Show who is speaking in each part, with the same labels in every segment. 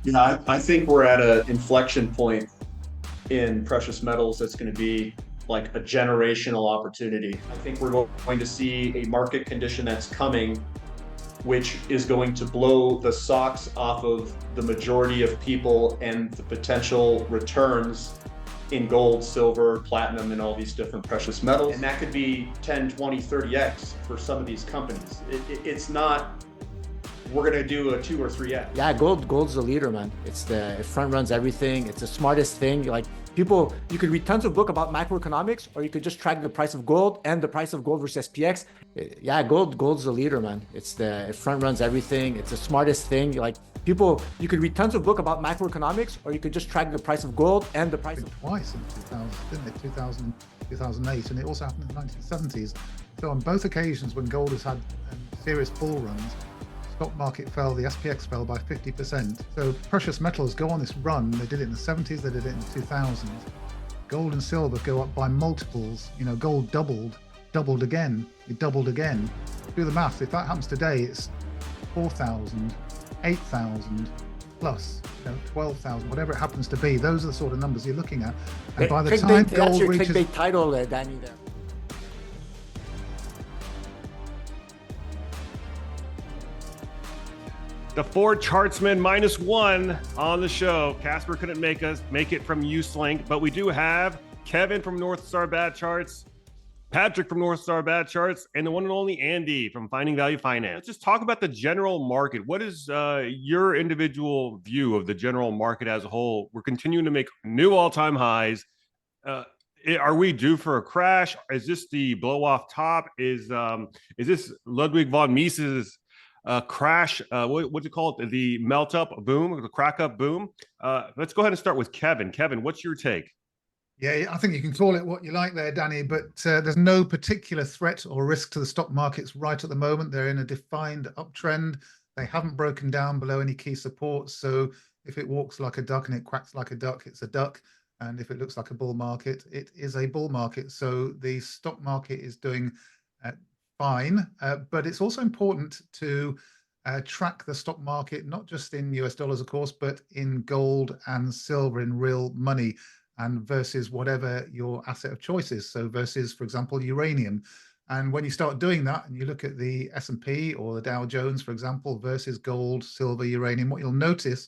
Speaker 1: Yeah, I think we're at an inflection point in precious metals that's going to be like a generational opportunity. I think we're going to see a market condition that's coming, which is going to blow the socks off of the majority of people and the potential returns in gold, silver, platinum, and all these different precious metals. And that could be 10, 20, 30x for some of these companies. It's not we're going to do a 2 or 3x.
Speaker 2: Yeah, gold's the leader, man. It front runs everything. It's the smartest thing. Like people, you could read tons of book about macroeconomics, or you could just track the price of gold and the price of gold versus SPX. Yeah, gold's the leader, man. It front runs everything. It's the smartest thing. Like people, you could read tons of book about macroeconomics, or you could just track the price of gold and the price of
Speaker 3: twice in 2000, didn't it? 2000, 2008, and it also happened in the 1970s. So on both occasions when gold has had serious bull runs, stock market fell, the SPX fell by 50%. So precious metals go on this run. They did it in the 70s, they did it in the 2000s. Gold and silver go up by multiples. You know, gold doubled again, it doubled again. Do the math. If that happens today, it's 4,000, 8,000 plus, 12,000, whatever it happens to be. Those are the sort of numbers you're looking at. And by the time gold reaches...
Speaker 2: That's your clickbait title, Danny, there.
Speaker 4: The Ford Chartsman -1 on the show. Casper couldn't make it from Uselink, but we do have Kevin from North Star Bad Charts, Patrick from North Star Bad Charts, and the one and only Andy from Finding Value Finance. Let's just talk about the general market. What is your individual view of the general market as a whole? We're continuing to make new all-time highs. Are we due for a crash? Is this the blow-off top? Is this Ludwig von Mises' crash, what's it called? The melt up boom, the crack up boom. Let's go ahead and start with Kevin. Kevin, what's your take?
Speaker 3: Yeah, I think you can call it what you like there, Danny, but there's no particular threat or risk to the stock markets right at the moment. They're in a defined uptrend. They haven't broken down below any key supports. So if it walks like a duck and it quacks like a duck, it's a duck. And if it looks like a bull market, it is a bull market. So the stock market is doing fine, but it's also important to track the stock market, not just in US dollars, of course, but in gold and silver, in real money, and versus whatever your asset of choice is. So versus, for example, uranium. And when you start doing that and you look at the S&P or the Dow Jones, for example, versus gold, silver, uranium, what you'll notice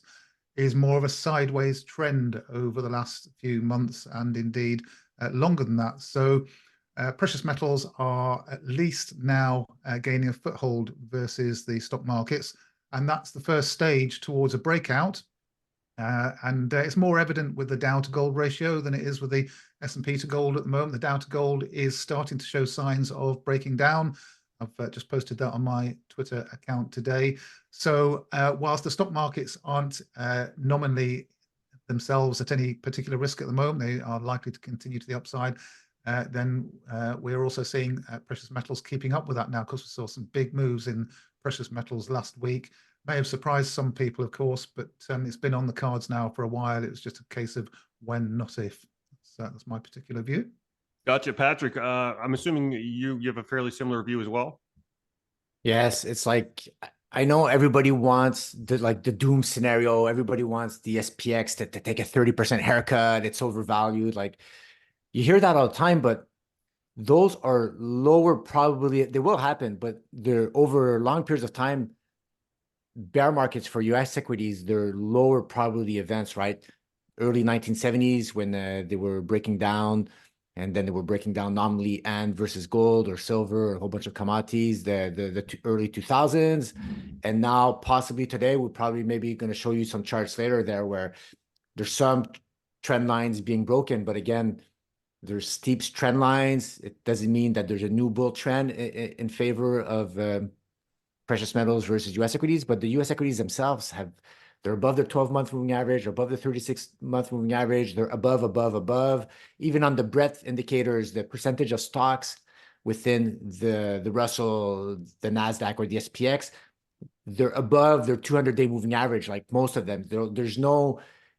Speaker 3: is more of a sideways trend over the last few months, and indeed longer than that. So precious metals are at least now gaining a foothold versus the stock markets, and that's the first stage towards a breakout. And it's more evident with the Dow to gold ratio than it is with the S&P to gold at the moment. The Dow to gold is starting to show signs of breaking down. I've just posted that on my Twitter account today. So whilst the stock markets aren't nominally themselves at any particular risk at the moment, they are likely to continue to the upside. Then we're also seeing precious metals keeping up with that now, because we saw some big moves in precious metals last week. May have surprised some people, of course, but it's been on the cards now for a while. It was just a case of when, not if. So that's my particular view.
Speaker 4: Gotcha, Patrick. I'm assuming you have a fairly similar view as well.
Speaker 2: Yes, it's like I know everybody wants the doom scenario. Everybody wants the SPX to take a 30% haircut. It's overvalued. Like you hear that all the time, but those are lower probability. They will happen, but they're over long periods of time. Bear markets for US equities, they're lower probability events, right? Early 1970s when they were breaking down, and then they were breaking down nominally and versus gold or silver or a whole bunch of commodities, the early 2000s. And now possibly today, we're probably maybe going to show you some charts later there where there's some trend lines being broken. But again, there's steep trend lines. It doesn't mean that there's a new bull trend in favor of precious metals versus US equities, but the US equities themselves they're above the 12-month moving average, above the 36-month moving average. They're above. Even on the breadth indicators, the percentage of stocks within the Russell, the NASDAQ, or the SPX, they're above their 200-day moving average, like most of them.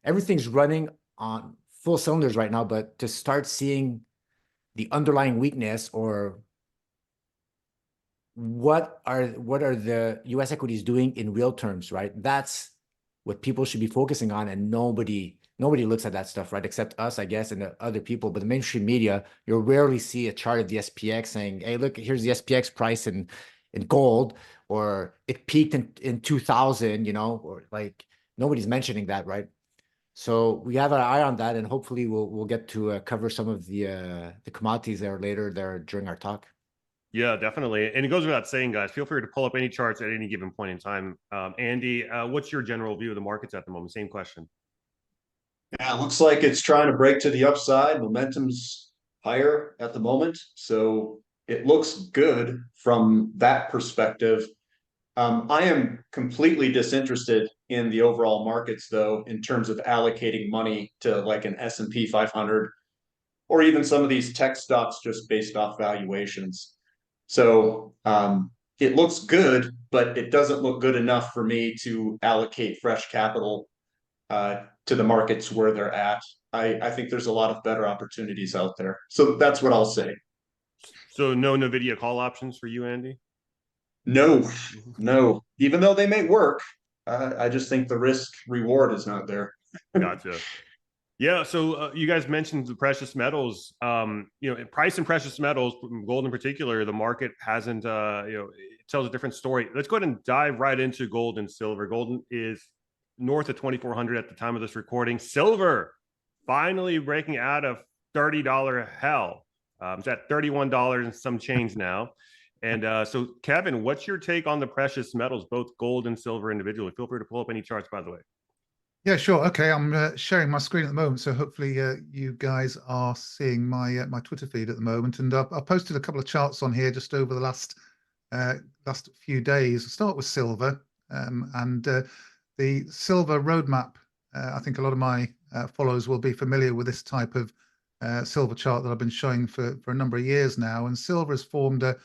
Speaker 2: Everything's running on full cylinders right now, but to start seeing the underlying weakness, or what are the US equities doing in real terms, right? That's what people should be focusing on, and nobody looks at that stuff, right? Except us, I guess, and the other people. But the mainstream media, you'll rarely see a chart of the SPX saying, hey, look, here's the SPX price in gold, or it peaked in 2000, or like nobody's mentioning that, right? So we have our eye on that, and hopefully we'll get to cover some of the commodities there later there during our talk.
Speaker 4: Yeah, definitely. And it goes without saying, guys, feel free to pull up any charts at any given point in time. Andy, what's your general view of the markets at the moment? Same question.
Speaker 1: Yeah, it looks like it's trying to break to the upside. Momentum's higher at the moment, so it looks good from that perspective. I am completely disinterested in the overall markets, though, in terms of allocating money to like an S&P 500 or even some of these tech stocks just based off valuations. So it looks good, but it doesn't look good enough for me to allocate fresh capital to the markets where they're at. I think there's a lot of better opportunities out there. So that's what I'll say.
Speaker 4: So no NVIDIA call options for you, Andy?
Speaker 1: No. Even though they may work, I just think the risk reward is not there.
Speaker 4: Gotcha. Yeah, so you guys mentioned the precious metals. Price in precious metals, gold in particular, the market hasn't. It tells a different story. Let's go ahead and dive right into gold and silver. Gold is north of 2,400 at the time of this recording. Silver finally breaking out of $30 hell. It's at $31 and some change now. And so, Kevin, what's your take on the precious metals, both gold and silver individually? Feel free to pull up any charts, by the way.
Speaker 3: Yeah, sure. Okay, I'm sharing my screen at the moment, so hopefully you guys are seeing my my Twitter feed at the moment. And I've posted a couple of charts on here just over the last few days. I'll start with silver, and the silver roadmap. I think a lot of my followers will be familiar with this type of silver chart that I've been showing for a number of years now. And silver has formed a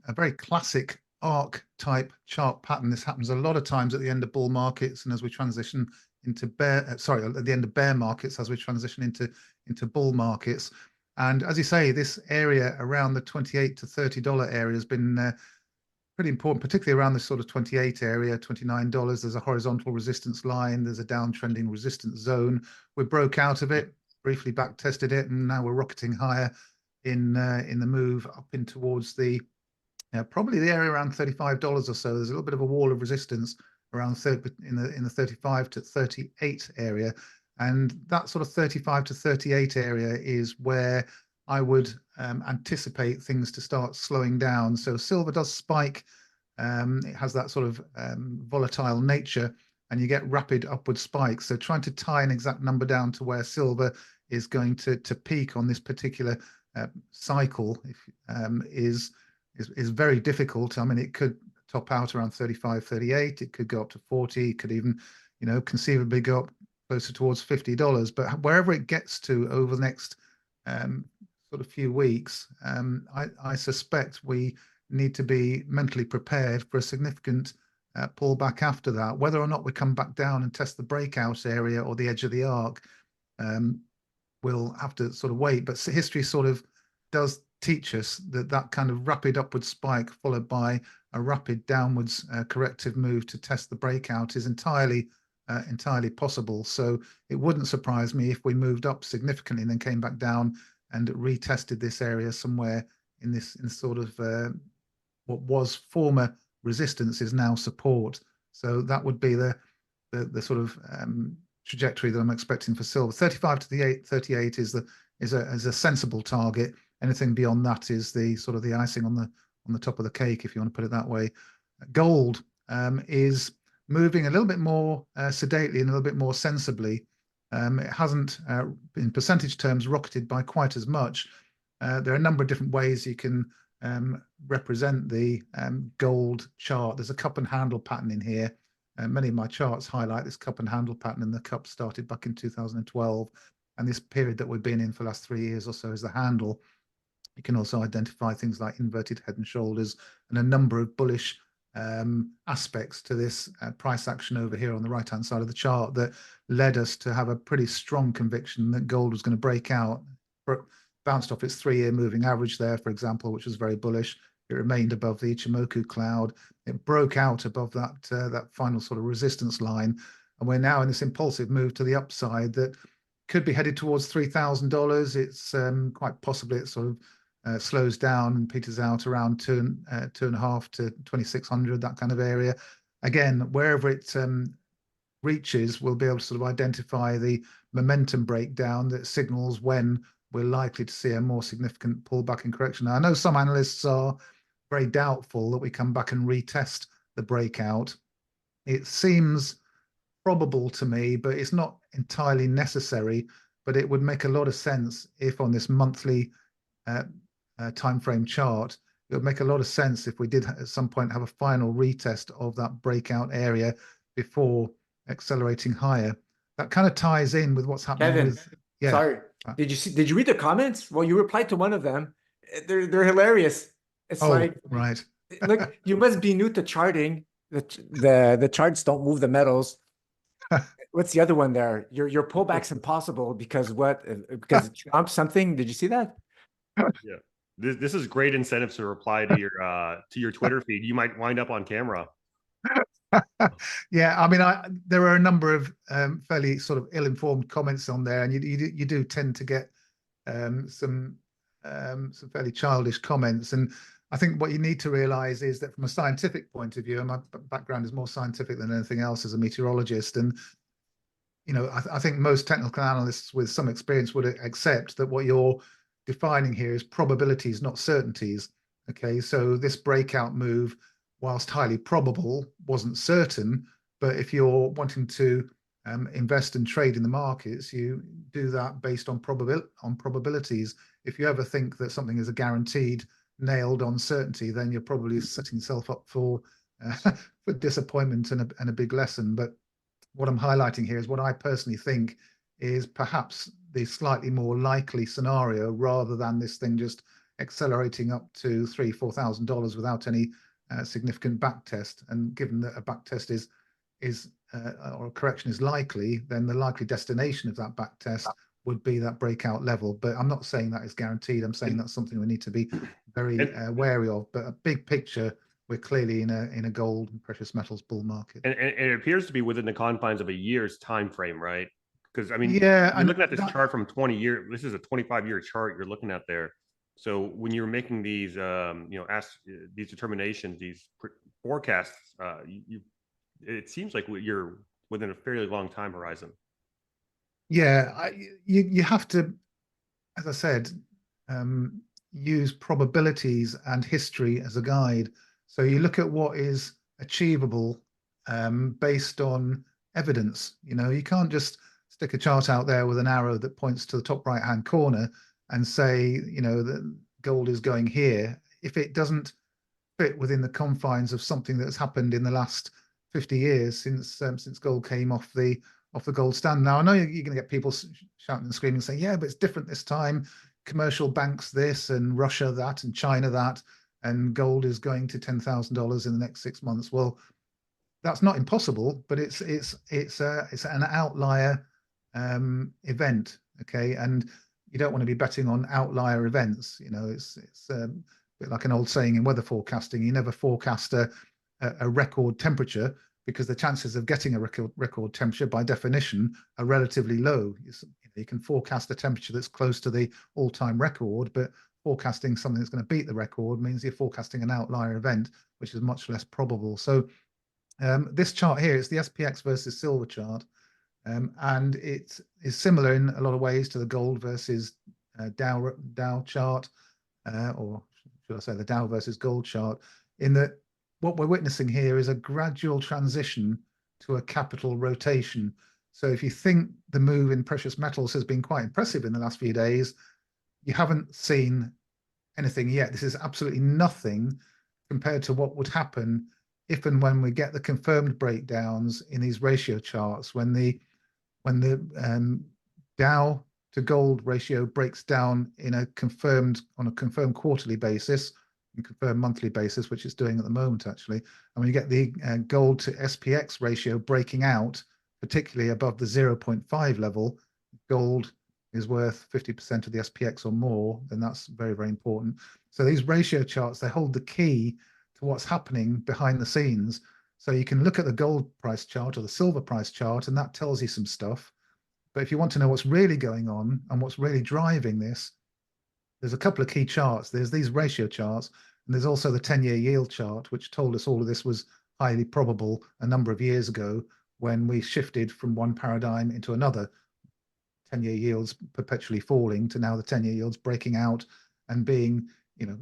Speaker 3: very classic arc type chart pattern. This happens a lot of times at the end of bull markets and as we transition into at the end of bear markets as we transition into bull markets. And as you say, this area around the $28 to $30 area has been pretty important, particularly around the sort of 28 area, $29. There's a horizontal resistance line, there's a downtrending resistance zone. We broke out of it, briefly back tested it, and now we're rocketing higher in the move up in towards the probably the area around $35 or so. There's a little bit of a wall of resistance around in the 35 to 38 area, and that sort of 35 to 38 area is where I would anticipate things to start slowing down. So silver does spike. It has that sort of volatile nature, and you get rapid upward spikes. So trying to tie an exact number down to where silver is going to peak on this particular cycle is very difficult. I mean, it could top out around 35, 38. It could go up to 40. It could even, conceivably go up closer towards $50. But wherever it gets to over the next sort of few weeks, I suspect we need to be mentally prepared for a significant pullback after that. Whether or not we come back down and test the breakout area or the edge of the arc, we'll have to sort of wait. But history sort of does teach us that kind of rapid upward spike followed by a rapid downwards corrective move to test the breakout is entirely possible. So it wouldn't surprise me if we moved up significantly and then came back down and retested this area somewhere in sort of what was former resistance is now support. So that would be the sort of trajectory that I'm expecting for silver. 35 to 38 is a sensible target. Anything beyond that is the sort of the icing on the top of the cake, if you want to put it that way. Gold is moving a little bit more sedately and a little bit more sensibly. It hasn't, in percentage terms, rocketed by quite as much. There are a number of different ways you can represent the gold chart. There's a cup and handle pattern in here. Many of my charts highlight this cup and handle pattern, and the cup started back in 2012. And this period that we've been in for the last 3 years or so is the handle. You can also identify things like inverted head and shoulders and a number of bullish aspects to this price action over here on the right-hand side of the chart that led us to have a pretty strong conviction that gold was going to break out. Bounced off its 3-year moving average there, for example, which was very bullish. It remained above the Ichimoku cloud. It broke out above that final sort of resistance line. and we're now in this impulsive move to the upside that could be headed towards $3,000. It's quite possibly it sort of slows down and peters out around two and a half to 2,600, that kind of area. Again, wherever it reaches, we'll be able to sort of identify the momentum breakdown that signals when we're likely to see a more significant pullback and correction. Now, I know some analysts are very doubtful that we come back and retest the breakout. It seems probable to me, but it's not entirely necessary. But it would make a lot of sense if on this monthly time frame chart, it would make a lot of sense if we did at some point have a final retest of that breakout area before accelerating higher. That kind of ties in with what's happening
Speaker 2: Kevin,
Speaker 3: with, yeah.
Speaker 2: sorry. Did you read the comments? Well, you replied to one of them. They're hilarious. It's like,
Speaker 3: right.
Speaker 2: Look, you must be new to charting. The charts don't move the metals. What's the other one there? Your pullback's impossible because what? Because Trump something. Did you see that?
Speaker 4: Yeah, this is great incentive to reply to your Twitter feed. You might wind up on camera.
Speaker 3: Yeah, I mean, there are a number of fairly sort of ill-informed comments on there, and you do tend to get some fairly childish comments. And I think what you need to realize is that from a scientific point of view, and my background is more scientific than anything else as a meteorologist, and I think most technical analysts with some experience would accept that what you're defining here is probabilities, not certainties. Okay, so this breakout move, whilst highly probable, wasn't certain. But if you're wanting to invest and trade in the markets, you do that based on probabilities. If you ever think that something is a guaranteed, nailed on certainty, then you're probably setting yourself up for disappointment and a big lesson. But what I'm highlighting here is what I personally think is perhaps the slightly more likely scenario, rather than this thing just accelerating up to $3,000-4,000 without any significant back test. And given that a back test is or a correction is likely, then the likely destination of that back test would be that breakout level. But I'm not saying that is guaranteed. I'm saying that's something we need to be very wary of. But a big picture, we're clearly in a gold and precious metals bull market.
Speaker 4: And it appears to be within the confines of a year's time frame, right? Because I mean,
Speaker 3: yeah,
Speaker 4: you're looking at this chart from 20 years. This is a 25-year chart you're looking at there. So when you're making these, these determinations, these forecasts, it seems like you're within a fairly long time horizon.
Speaker 3: Yeah, you have to, as I said, use probabilities and history as a guide. So you look at what is achievable based on evidence. You can't just stick a chart out there with an arrow that points to the top right-hand corner and say, that gold is going here. If it doesn't fit within the confines of something that's happened in the last 50 years since gold came off the gold standard. Now, I know you're going to get people shouting and screaming, saying, yeah, but it's different this time. Commercial banks this, and Russia that, and China that, and gold is going to $10,000 in the next 6 months. Well, that's not impossible, but it's an outlier event, okay? And you don't want to be betting on outlier events. It's a bit like an old saying in weather forecasting: you never forecast a record temperature, because the chances of getting a record temperature by definition are relatively low. You can forecast a temperature that's close to the all-time record, but forecasting something that's going to beat the record means you're forecasting an outlier event, which is much less probable. So this chart here is the SPX versus silver chart, and it is similar in a lot of ways to the gold versus Dow chart, or should I say the Dow versus gold chart, in that what we're witnessing here is a gradual transition to a capital rotation. So if you think the move in precious metals has been quite impressive in the last few days, you haven't seen anything yet. This is absolutely nothing compared to what would happen if and when we get the confirmed breakdowns in these ratio charts, when the Dow to gold ratio breaks down on a confirmed quarterly basis and confirmed monthly basis, which it's doing at the moment actually. And when you get the gold to SPX ratio breaking out, particularly above the 0.5 level, gold is worth 50% of the SPX or more, then that's very, very important. So these ratio charts, they hold the key to what's happening behind the scenes. So you can look at the gold price chart or the silver price chart, and that tells you some stuff. But if you want to know what's really going on and what's really driving this, there's a couple of key charts. There's these ratio charts, and there's also the 10-year yield chart, which told us all of this was highly probable a number of years ago when we shifted from one paradigm into another. 10-year yields perpetually falling to now the 10-year yields breaking out and being, you know,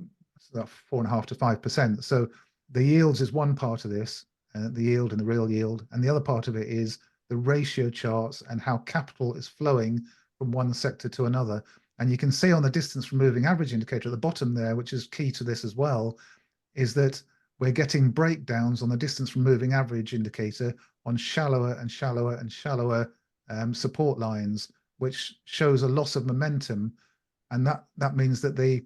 Speaker 3: 4.5% to 5%. So the yields is one part of this, the yield and the real yield, and the other part of it is the ratio charts and how capital is flowing from one sector to another. And you can see on the distance from moving average indicator at the bottom there, which is key to this as well, is that we're getting breakdowns on the distance from moving average indicator on shallower and shallower and shallower support lines, which shows a loss of momentum. And that means that the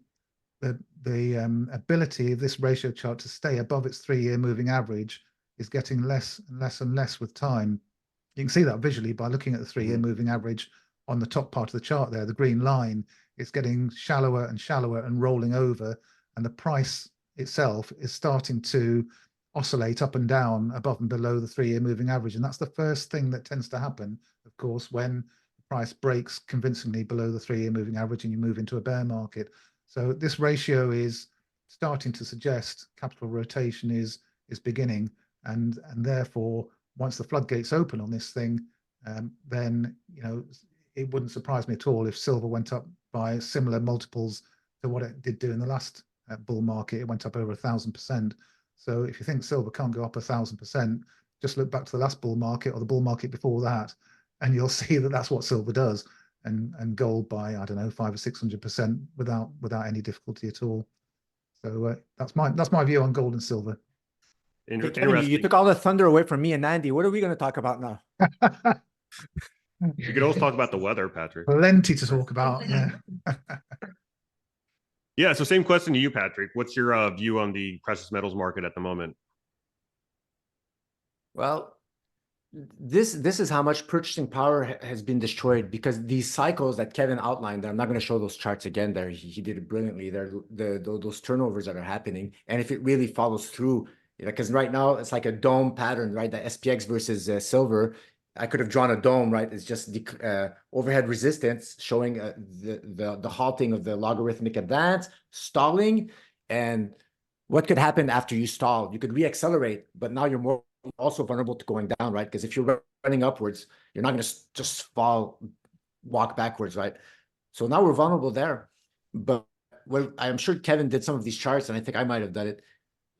Speaker 3: ability of this ratio chart to stay above its 3-year moving average is getting less and less and less with time. You can see that visually by looking at the 3-year moving average on the top part of the chart there, the green line. It's getting shallower and shallower and rolling over, and the price itself is starting to oscillate up and down above and below the 3-year moving average. And that's the first thing that tends to happen, of course, when the price breaks convincingly below the 3-year moving average and you move into a bear market. So this ratio is starting to suggest capital rotation is beginning, and therefore once the floodgates open on this thing, then, you know, it wouldn't surprise me at all if silver went up by similar multiples to what it did do in the last bull market. It went up over 1,000%. So if you think silver can't go up 1,000%, just look back to the last bull market or the bull market before that, and you'll see that that's what silver does, and gold by, I don't know, 500 or 600% without any difficulty at all. So that's my view on gold and silver.
Speaker 2: Kevin, you took all the thunder away from me and Andy. What are we going to talk about now?
Speaker 4: You could always talk about the weather, Patrick.
Speaker 3: Plenty to talk about. Yeah.
Speaker 4: Yeah. So same question to you, Patrick. What's your view on the precious metals market at the moment?
Speaker 2: Well, this is how much purchasing power has been destroyed, because these cycles that Kevin outlined, I'm not going to show those charts again there. He did it brilliantly there. Those turnovers that are happening. And if it really follows through, because right now it's like a dome pattern, right? The SPX versus silver. I could have drawn a dome, right? It's just the overhead resistance showing the halting of the logarithmic advance, stalling, and what could happen after you stall. You could reaccelerate, but now you're more also vulnerable to going down, right? Because if you're running upwards, you're not going to just walk backwards, right? So now we're vulnerable there. But well, I'm sure Kevin did some of these charts, and I think I might have done it.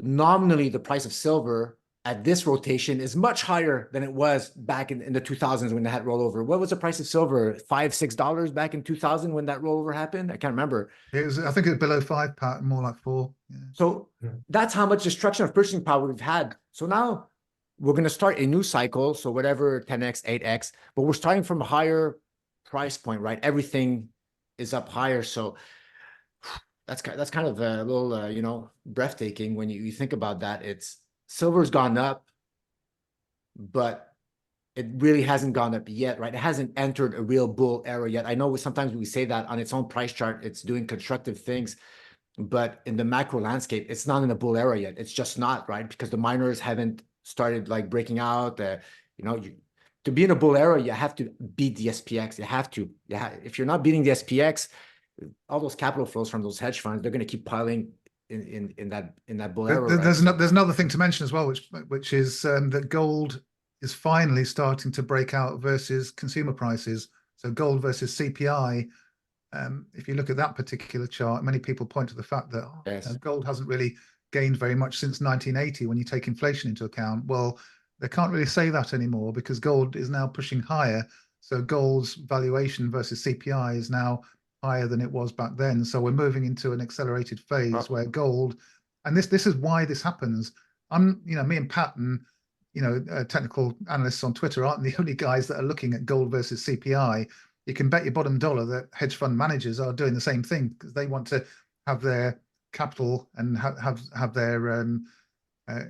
Speaker 2: Nominally, the price of silver at this rotation is much higher than it was back in the 2000s when they had rollover. What was the price of silver? $5, $6 back in 2000 when that rollover happened? I can't remember.
Speaker 3: It was, I think it was below 5, Pat, more like 4. Yeah.
Speaker 2: So that's how much destruction of purchasing power we've had. So now we're going to start a new cycle. So whatever, 10x, 8x, but we're starting from a higher price point, right? Everything is up higher. So that's kind of a little, breathtaking when you think about that. It's silver's gone up, but it really hasn't gone up yet, right? It hasn't entered a real bull era yet. I know sometimes we say that on its own price chart, it's doing constructive things, but in the macro landscape, it's not in a bull era yet. It's just not, right? Because the miners haven't started like breaking out. To be in a bull era, you have to beat the SPX. You have to. If you're not beating the SPX, all those capital flows from those hedge funds, they're going to keep piling in that bull era.
Speaker 3: There's another thing to mention as well, which is that gold is finally starting to break out versus consumer prices. So gold versus CPI. If you look at that particular chart, many people point to the fact that gold hasn't really gained very much since 1980 when you take inflation into account. Well, they can't really say that anymore because gold is now pushing higher. So gold's valuation versus CPI is now higher than it was back then. So we're moving into an accelerated phase where gold, and this is why this happens. Me and Pat and technical analysts on Twitter aren't the only guys that are looking at gold versus CPI. You can bet your bottom dollar that hedge fund managers are doing the same thing because they want to have their capital and have their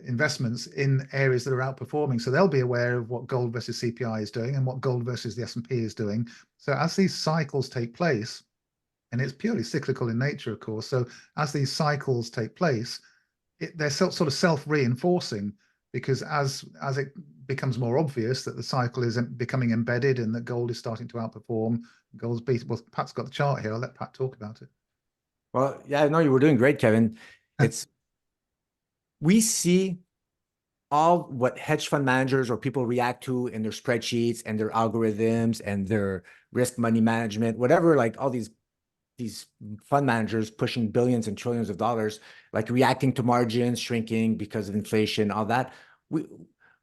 Speaker 3: investments in areas that are outperforming. So they'll be aware of what gold versus CPI is doing and what gold versus the S&P is doing. So as these cycles take place, and it's purely cyclical in nature, of course. So as these cycles take place, they're sort of self-reinforcing. because as it becomes more obvious that the cycle is becoming embedded and that gold is starting to outperform, gold's beat. Well, Pat's got the chart here. I'll let Pat talk about it.
Speaker 2: Well, yeah, no, you were doing great, Kevin. We see all what hedge fund managers or people react to in their spreadsheets and their algorithms and their risk money management, whatever, like all these fund managers pushing billions and trillions of dollars, like reacting to margins shrinking because of inflation, all that.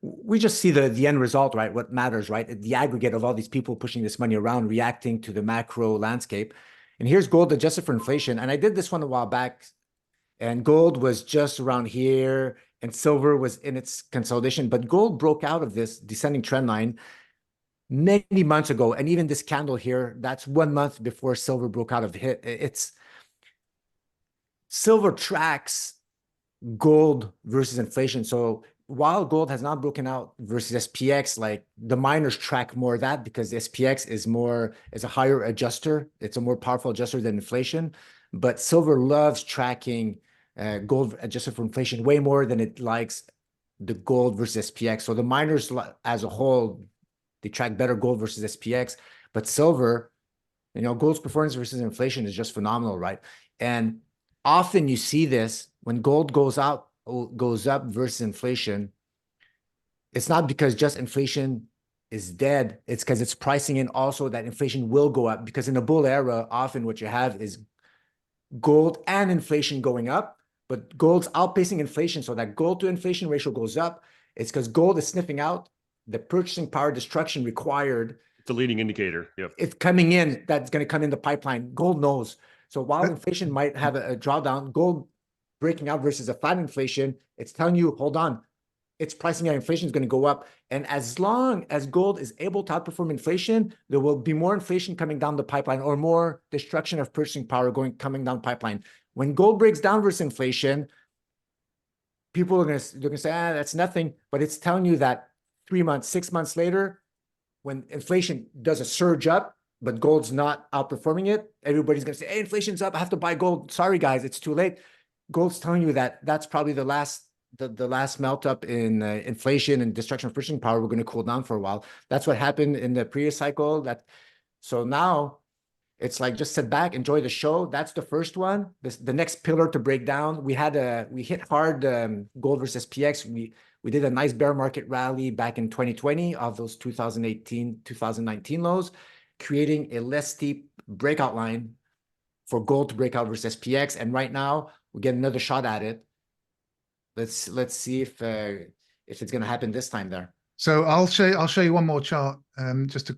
Speaker 2: We just see the end result, right? What matters, right? The aggregate of all these people pushing this money around, reacting to the macro landscape. And here's gold adjusted for inflation. And I did this one a while back, and gold was just around here, and silver was in its consolidation. But gold broke out of this descending trend line many months ago. And even this candle here, that's 1 month before silver broke out of the hit. It's silver tracks gold versus inflation. So while gold has not broken out versus SPX, like the miners track more of that because the SPX is a higher adjuster. It's a more powerful adjuster than inflation. But silver loves tracking gold adjusted for inflation way more than it likes the gold versus SPX. So the miners as a whole, they track better gold versus SPX, but silver, gold's performance versus inflation is just phenomenal, right? And often you see this when gold goes up versus inflation. It's not because just inflation is dead. It's because it's pricing in also that inflation will go up, because in a bull era, often what you have is gold and inflation going up, but gold's outpacing inflation. So that gold to inflation ratio goes up. It's because gold is sniffing out the purchasing power destruction required.
Speaker 4: It's a leading indicator. Yep.
Speaker 2: It's coming in, that's going to come in the pipeline. Gold knows. So while inflation might have a drawdown, gold breaking out versus a flat inflation, it's telling you, hold on, it's pricing out inflation is going to go up. And as long as gold is able to outperform inflation, there will be more inflation coming down the pipeline, or more destruction of purchasing power coming down the pipeline. When gold breaks down versus inflation, people are going to say, that's nothing. But it's telling you that 3 months, 6 months later, when inflation does a surge up, but gold's not outperforming it, everybody's going to say, hey, inflation's up, I have to buy gold. Sorry, guys, it's too late. Gold's telling you that that's probably the last melt up in inflation and destruction of purchasing power. We're going to cool down for a while. That's what happened in the previous cycle. So now it's like, just sit back, enjoy the show. That's the first one. The next pillar to break down, we hit hard gold versus SPX. We did a nice bear market rally back in 2020 of those 2018, 2019 lows, creating a less steep breakout line for gold to break out versus SPX. And right now we get another shot at it. Let's see if it's going to happen this time there.
Speaker 3: So I'll show you one more chart just to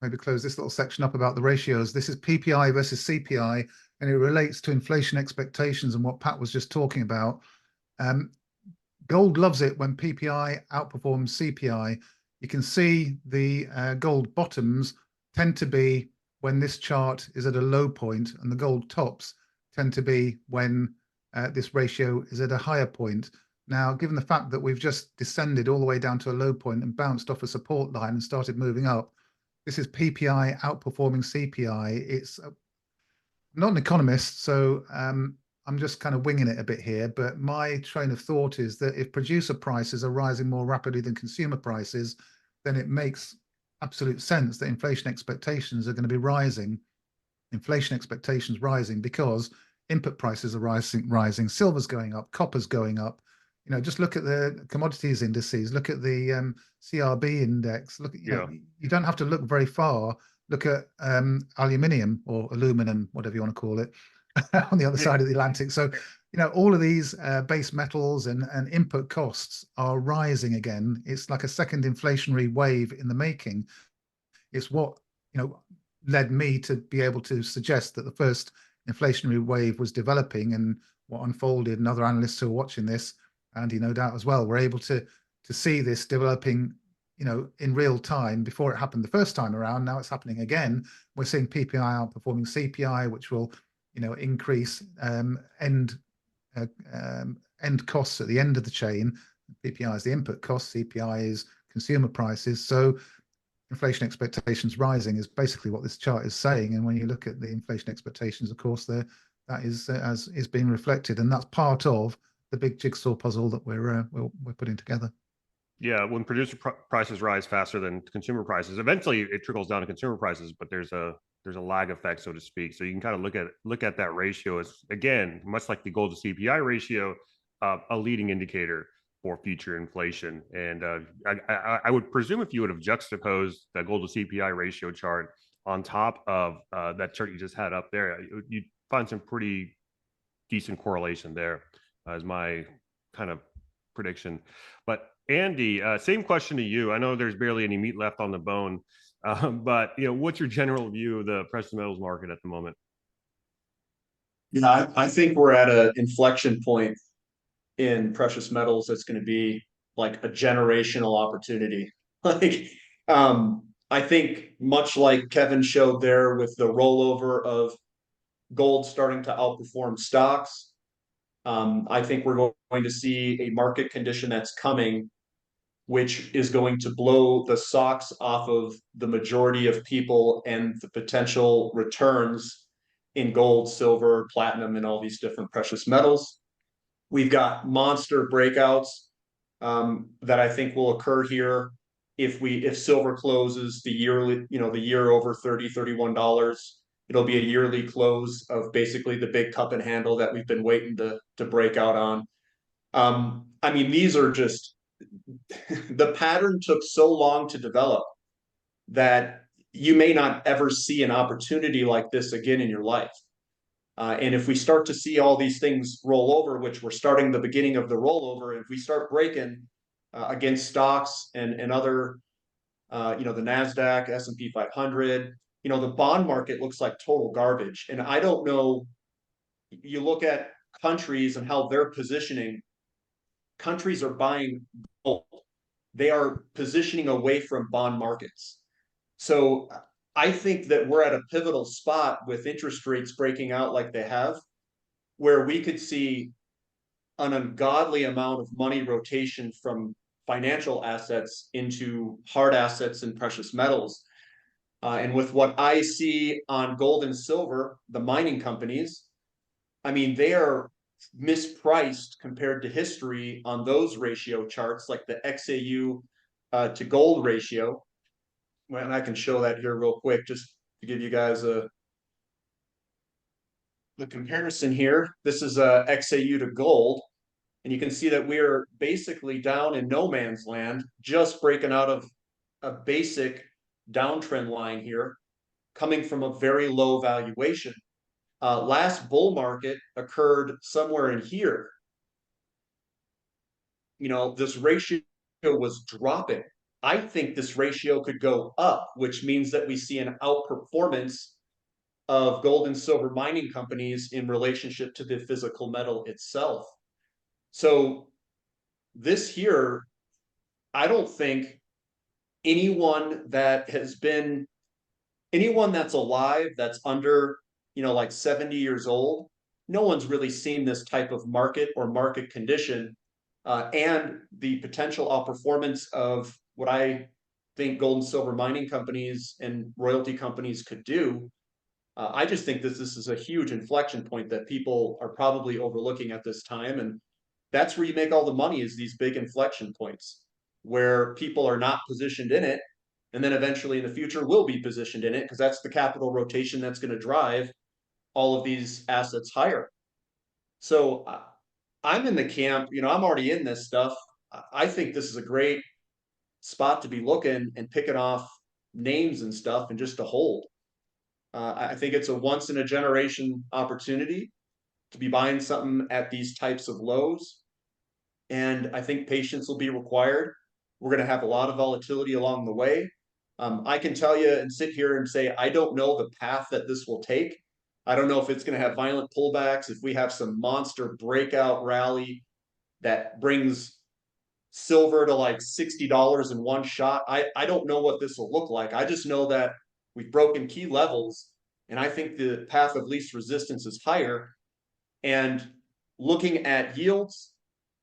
Speaker 3: maybe close this little section up about the ratios. This is PPI versus CPI, and it relates to inflation expectations and what Pat was just talking about. Gold loves it when PPI outperforms CPI. You can see the gold bottoms tend to be when this chart is at a low point, and the gold tops tend to be when this ratio is at a higher point. Now, given the fact that we've just descended all the way down to a low point and bounced off a support line and started moving up, this is PPI outperforming CPI. I'm not an economist, so I'm just kind of winging it a bit here, but my train of thought is that if producer prices are rising more rapidly than consumer prices, then it makes absolute sense that inflation expectations are going to be rising. Inflation expectations rising because input prices are rising, silver's going up, copper's going up. Just look at the commodities indices, look at the CRB index, you don't have to look very far. Look at aluminium or aluminum, whatever you want to call it, on the other side of the Atlantic. So, all of these base metals and input costs are rising again. It's like a second inflationary wave in the making. It's what, led me to be able to suggest that the first inflationary wave was developing, and what unfolded, and other analysts who are watching this, Andy, no doubt as well, were able to see this developing, in real time before it happened the first time around. Now it's happening again. We're seeing PPI outperforming CPI, which will, increase end costs at the end of the chain. PPI is the input cost, CPI is consumer prices. So inflation expectations rising is basically what this chart is saying. And when you look at the inflation expectations, of course, that is being reflected, and that's part of the big jigsaw puzzle that we're putting together.
Speaker 4: Yeah, when producer prices rise faster than consumer prices, eventually it trickles down to consumer prices, but there's a lag effect, so to speak. So you can kind of look at that ratio as, again, much like the gold to CPI ratio, a leading indicator for future inflation. And I would presume if you would have juxtaposed the gold to CPI ratio chart on top of that chart you just had up there, you'd find some pretty decent correlation there, as my kind of prediction. But Andy, same question to you. I know there's barely any meat left on the bone, but what's your general view of the precious metals market at the moment?
Speaker 1: Yeah, I think we're at an inflection point in precious metals that's going to be like a generational opportunity. Like, I think much like Kevin showed there with the rollover of gold starting to outperform stocks, I think we're going to see a market condition that's coming, which is going to blow the socks off of the majority of people and the potential returns in gold, silver, platinum, and all these different precious metals. We've got monster breakouts that I think will occur here if silver closes the yearly, the year over $30-$31. It'll be a yearly close of basically the big cup and handle that we've been waiting to break out on. I mean, these are just the pattern took so long to develop that you may not ever see an opportunity like this again in your life. And if we start to see all these things roll over, which we're starting the beginning of the rollover, if we start breaking against stocks and other, the NASDAQ, S&P 500, the bond market looks like total garbage. And I don't know, you look at countries and how they're positioning, countries are buying gold. They are positioning away from bond markets. So I think that we're at a pivotal spot with interest rates breaking out like they have, where we could see an ungodly amount of money rotation from financial assets into hard assets and precious metals. And with what I see on gold and silver, the mining companies, I mean, they are mispriced compared to history on those ratio charts, like the XAU to gold ratio. Well, and I can show that here real quick, just to give you guys the comparison here. This is a XAU to gold, and you can see that we're basically down in no man's land, just breaking out of a basic downtrend line here, coming from a very low valuation. Last bull market occurred somewhere in here. This ratio was dropping. I think this ratio could go up, which means that we see an outperformance of gold and silver mining companies in relationship to the physical metal itself. So this here, I don't think anyone that's alive, that's under, like 70 years old, no one's really seen this type of market or market condition, and the potential outperformance of what I think gold and silver mining companies and royalty companies could do. I just think this is a huge inflection point that people are probably overlooking at this time. And that's where you make all the money, is these big inflection points where people are not positioned in it. And then eventually in the future will be positioned in it, because that's the capital rotation that's going to drive all of these assets higher. So I'm in the camp, I'm already in this stuff. I think this is a great spot to be looking and picking off names and stuff and just to hold. I think it's a once in a generation opportunity to be buying something at these types of lows. And I think patience will be required. We're going to have a lot of volatility along the way. I can tell you and sit here and say, I don't know the path that this will take. I don't know if it's going to have violent pullbacks, if we have some monster breakout rally that brings silver to like $60 in one shot. I don't know what this will look like. I just know that we've broken key levels, and I think the path of least resistance is higher. And looking at yields,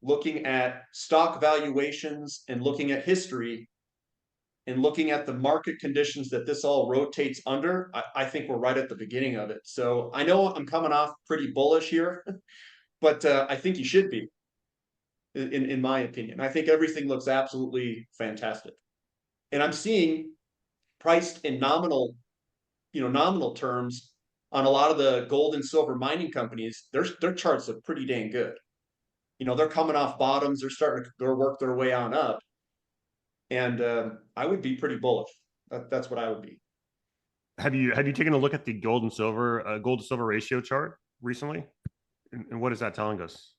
Speaker 1: looking at stock valuations, and looking at history, and looking at the market conditions that this all rotates under, I think we're right at the beginning of it. So I know I'm coming off pretty bullish here, but I think you should be. in my opinion. I think everything looks absolutely fantastic. And I'm seeing priced in nominal terms on a lot of the gold and silver mining companies, their charts look pretty dang good. They're coming off bottoms, they're starting to work their way on up. And I would be pretty bullish. That's what I would be.
Speaker 4: Have you taken a look at the gold to silver ratio chart recently? And what is that telling us?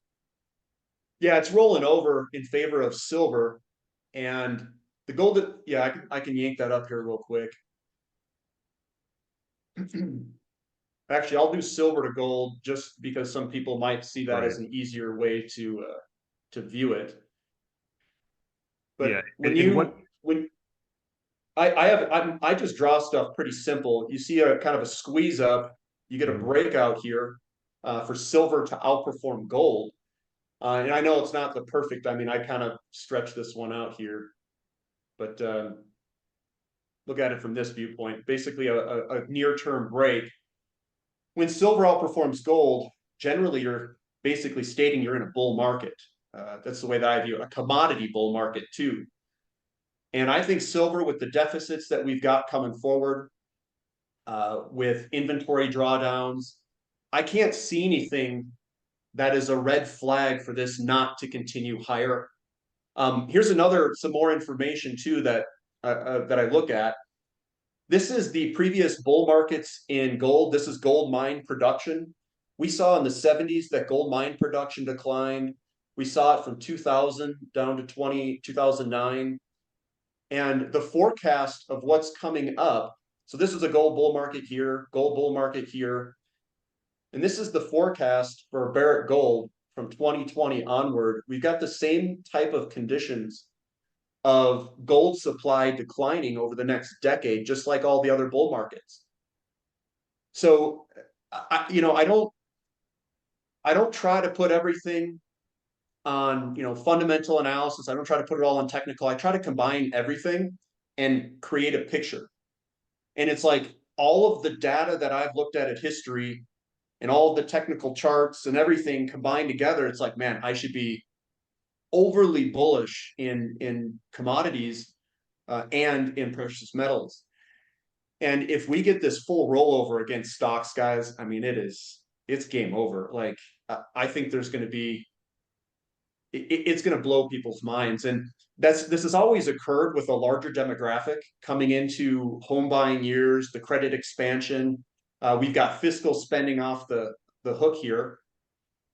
Speaker 1: Yeah, it's rolling over in favor of silver, and the gold. Yeah, I can yank that up here real quick. Actually, I'll do silver to gold just because some people might see that as an easier way to view it. But
Speaker 4: yeah,
Speaker 1: when I just draw stuff pretty simple. You see a kind of a squeeze up, you get a breakout here for silver to outperform gold. And I know it's not the perfect. I mean, I kind of stretch this one out here, but look at it from this viewpoint. Basically, a near-term break. When silver outperforms gold, generally you're basically stating you're in a bull market. That's the way that I view it, a commodity bull market too. And I think silver, with the deficits that we've got coming forward, with inventory drawdowns, I can't see anything that is a red flag for this not to continue higher. Here's some more information too that I look at. This is the previous bull markets in gold. This is gold mine production. We saw in the 70s that gold mine production declined. We saw it from 2000 down to 2009. And the forecast of what's coming up. So this is a gold bull market here, gold bull market here. And this is the forecast for Barrick Gold from 2020 onward. We've got the same type of conditions of gold supply declining over the next decade, just like all the other bull markets. So, I don't try to put everything on, fundamental analysis. I don't try to put it all on technical. I try to combine everything and create a picture. And it's like all of the data that I've looked at history and all of the technical charts and everything combined together, it's like, man, I should be overly bullish in commodities and in precious metals. And if we get this full rollover against stocks, guys, I mean, it's game over. Like, I think there's going to be, it's going to blow people's minds. And this has always occurred with a larger demographic coming into home buying years, the credit expansion. We've got fiscal spending off the hook here.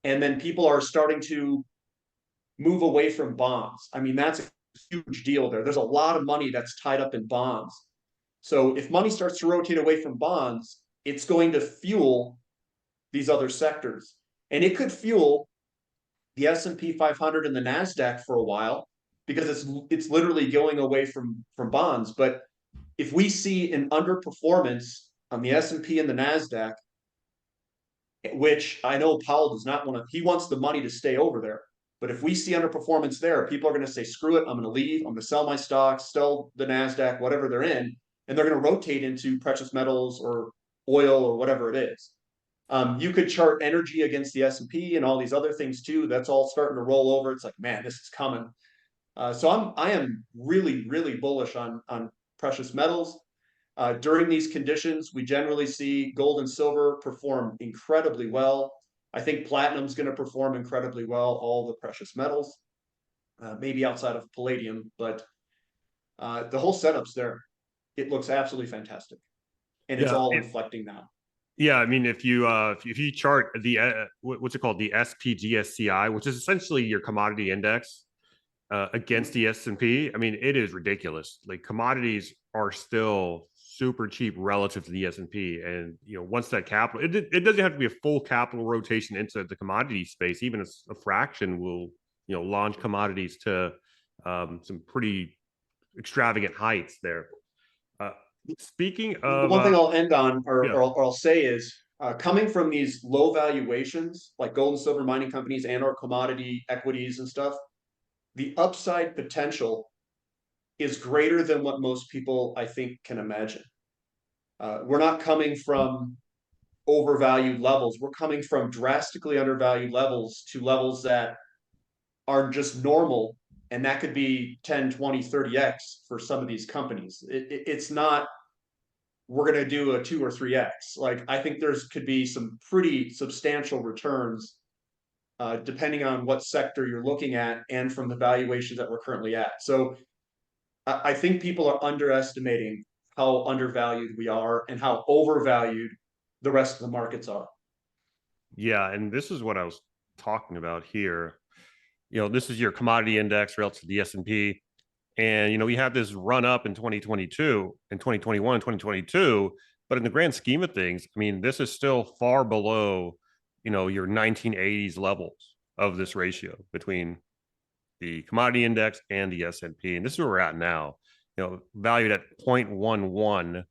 Speaker 1: And then people are starting to move away from bonds. I mean, that's a huge deal there. There's a lot of money that's tied up in bonds. So if money starts to rotate away from bonds, it's going to fuel these other sectors. And it could fuel the S&P 500 and the NASDAQ for a while because it's literally going away from bonds. But if we see an underperformance on the S&P and the NASDAQ, which I know Powell does not want to, he wants the money to stay over there. But if we see underperformance there, people are going to say, screw it, I'm going to leave. I'm going to sell my stocks, sell the NASDAQ, whatever they're in. And they're going to rotate into precious metals or oil or whatever it is. You could chart energy against the S&P and all these other things too. That's all starting to roll over. It's like, man, this is coming. So I am really, really bullish on precious metals. During these conditions, we generally see gold and silver perform incredibly well. I think platinum's going to perform incredibly well, all the precious metals, maybe outside of palladium, but the whole setup's there. It looks absolutely fantastic. And it's all inflecting now.
Speaker 4: Yeah, I mean, if you chart the what's it called, the SPGSCI, which is essentially your commodity index against the S&P, I mean, it is ridiculous. Like, commodities are still super cheap relative to the S&P, and once that capital, it doesn't have to be a full capital rotation into the commodity space. Even a fraction will launch commodities to some pretty extravagant heights there. Speaking of
Speaker 1: one thing I'll end on, or I'll say is, coming from these low valuations like gold and silver mining companies and or commodity equities and stuff, the upside potential is greater than what most people, I think, can imagine. We're not coming from overvalued levels. We're coming from drastically undervalued levels to levels that are just normal, and that could be 10, 20, 30x for some of these companies. It's not, we're going to do a 2 or 3x. Like, I think there's could be some pretty substantial returns depending on what sector you're looking at and from the valuations that we're currently at. So I think people are underestimating how undervalued we are and how overvalued the rest of the markets are.
Speaker 4: Yeah, and this is what I was talking about here. This is your commodity index relative to the S&P. And, we have this run up in 2022 and 2021 and 2022. But in the grand scheme of things, I mean, this is still far below, your 1980s levels of this ratio between the commodity index and the S&P. And this is where we're at now, valued at 0.11.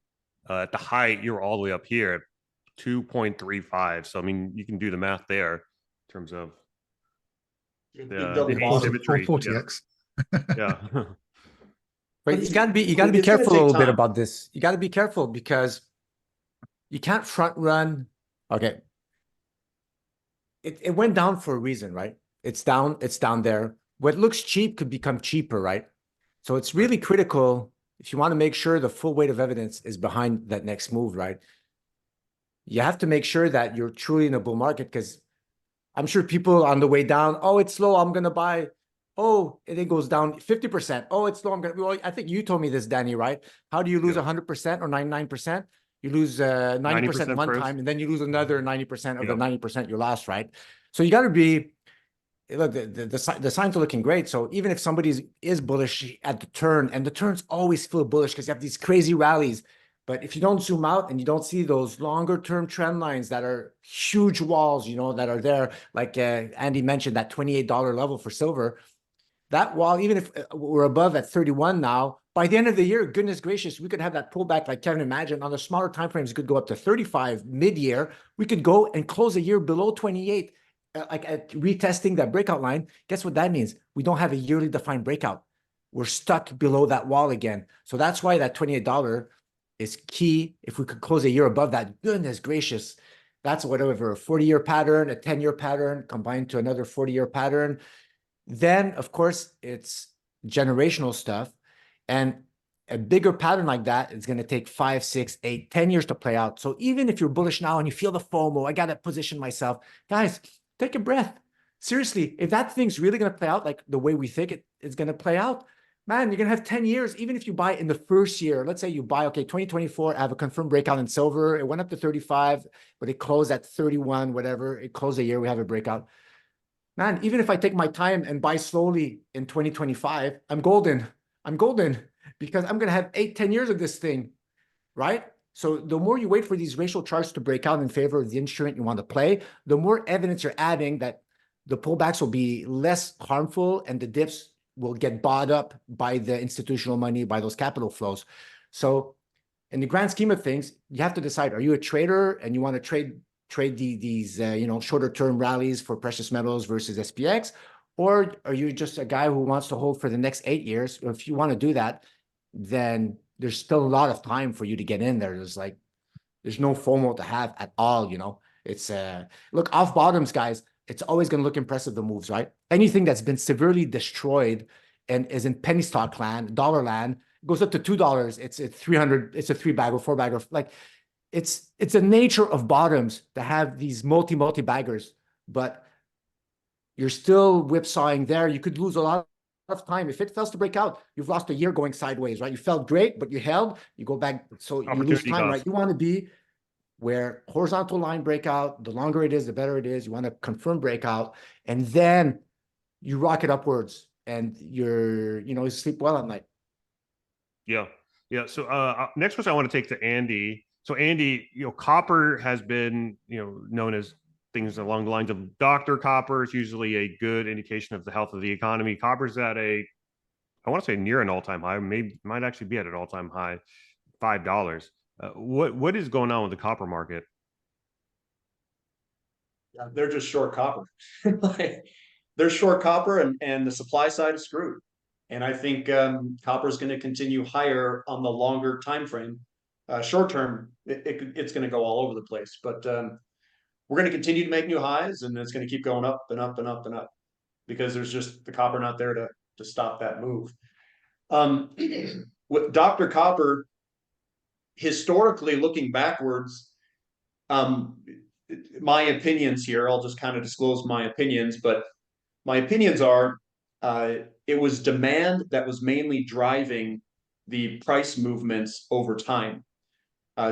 Speaker 4: At the height, you're all the way up here at 2.35. So, I mean, you can do the math there in terms of
Speaker 1: Double
Speaker 4: the
Speaker 1: bottom.
Speaker 4: asymmetry.
Speaker 3: 440x.
Speaker 4: Yeah.
Speaker 2: But you gotta be
Speaker 1: it's gonna
Speaker 2: careful a
Speaker 1: take
Speaker 2: little bit
Speaker 1: time.
Speaker 2: about this. You gotta be careful because you can't front run. Okay. It went down for a reason, right? It's down there. What looks cheap could become cheaper, right? So it's really critical if you want to make sure the full weight of evidence is behind that next move, right? You have to make sure that you're truly in a bull market, because I'm sure people on the way down, oh, it's low, I'm gonna buy. Oh, and it goes down 50%. Oh, it's low, I'm gonna. Well, I think you told me this, Danny, right? How do you lose 100% or 99%? You lose 90% one
Speaker 4: first.
Speaker 2: time, and then you lose another 90% of the
Speaker 4: Yep.
Speaker 2: 90% you lost, right? So you got to be. Look, the signs are looking great. So even if somebody is bullish at the turn, and the turns always feel bullish because you have these crazy rallies. But if you don't zoom out and you don't see those longer term trend lines that are huge walls, that are there, like Andy mentioned, that $28 level for silver, that wall, even if we're above at 31 now, by the end of the year, goodness gracious, we could have that pullback like Kevin imagined. On the smaller timeframes, it could go up to 35 mid-year. We could go and close a year below 28. Like at retesting that breakout line. Guess what that means? We don't have a yearly defined breakout. We're stuck below that wall again. So that's why that $28 is key. If we could close a year above that, goodness gracious, that's whatever, a 40-year pattern, a 10-year pattern combined to another 40-year pattern. Then, of course, it's generational stuff. And a bigger pattern like that is going to take 5, 6, 8, 10 years to play out. So even if you're bullish now and you feel the FOMO, I got to position myself. Guys, take a breath. Seriously, if that thing's really going to play out like the way we think it's going to play out, man, you're going to have 10 years. Even if you buy in the first year, let's say you buy, okay, 2024, I have a confirmed breakout in silver. It went up to 35, but it closed at 31, whatever. It closed a year, we have a breakout. Man, even if I take my time and buy slowly in 2025, I'm golden. I'm golden because I'm going to have 8, 10 years of this thing, right? So the more you wait for these racial charts to break out in favor of the instrument you want to play, the more evidence you're adding that the pullbacks will be less harmful and the dips will get bought up by the institutional money, by those capital flows. So in the grand scheme of things, you have to decide, are you a trader and you want to trade these shorter term rallies for precious metals versus SPX, or are you just a guy who wants to hold for the next 8 years? If you want to do that, then there's still a lot of time for you to get in there. There's no FOMO to have at all. It's look, off bottoms, guys, it's always going to look impressive, the moves, right? Anything that's been severely destroyed and is in penny stock land, dollar land, goes up to $2. It's a 300, it's a 3-bag or 4-bagger. Like, it's a nature of bottoms to have these multi baggers, but you're still whipsawing there. You could lose a lot of time. If it fails to break out, you've lost a year going sideways, right? You felt great, but you held, you go back. So you lose time, right? You want to be where horizontal line breakout, the longer it is, the better it is. You want to confirm breakout, and then you rock it upwards and you sleep well at night.
Speaker 4: Yeah. So next question I want to take to Andy. So Andy, copper has been, known as things along the lines of Dr. Copper. It's usually a good indication of the health of the economy. Copper's at I want to say near an all-time high, might actually be at an all-time high, $5. What is going on with the copper market?
Speaker 1: Yeah, they're just short copper. They're short copper, and the supply side is screwed. And I think copper is going to continue higher on the longer time frame. Short term, it's going to go all over the place. But we're going to continue to make new highs, and it's going to keep going up and up and up and up. because there's just the copper not there to stop that move. With Dr. Copper, historically looking backwards, my opinions here, I'll just kind of disclose my opinions, but my opinions are it was demand that was mainly driving the price movements over time.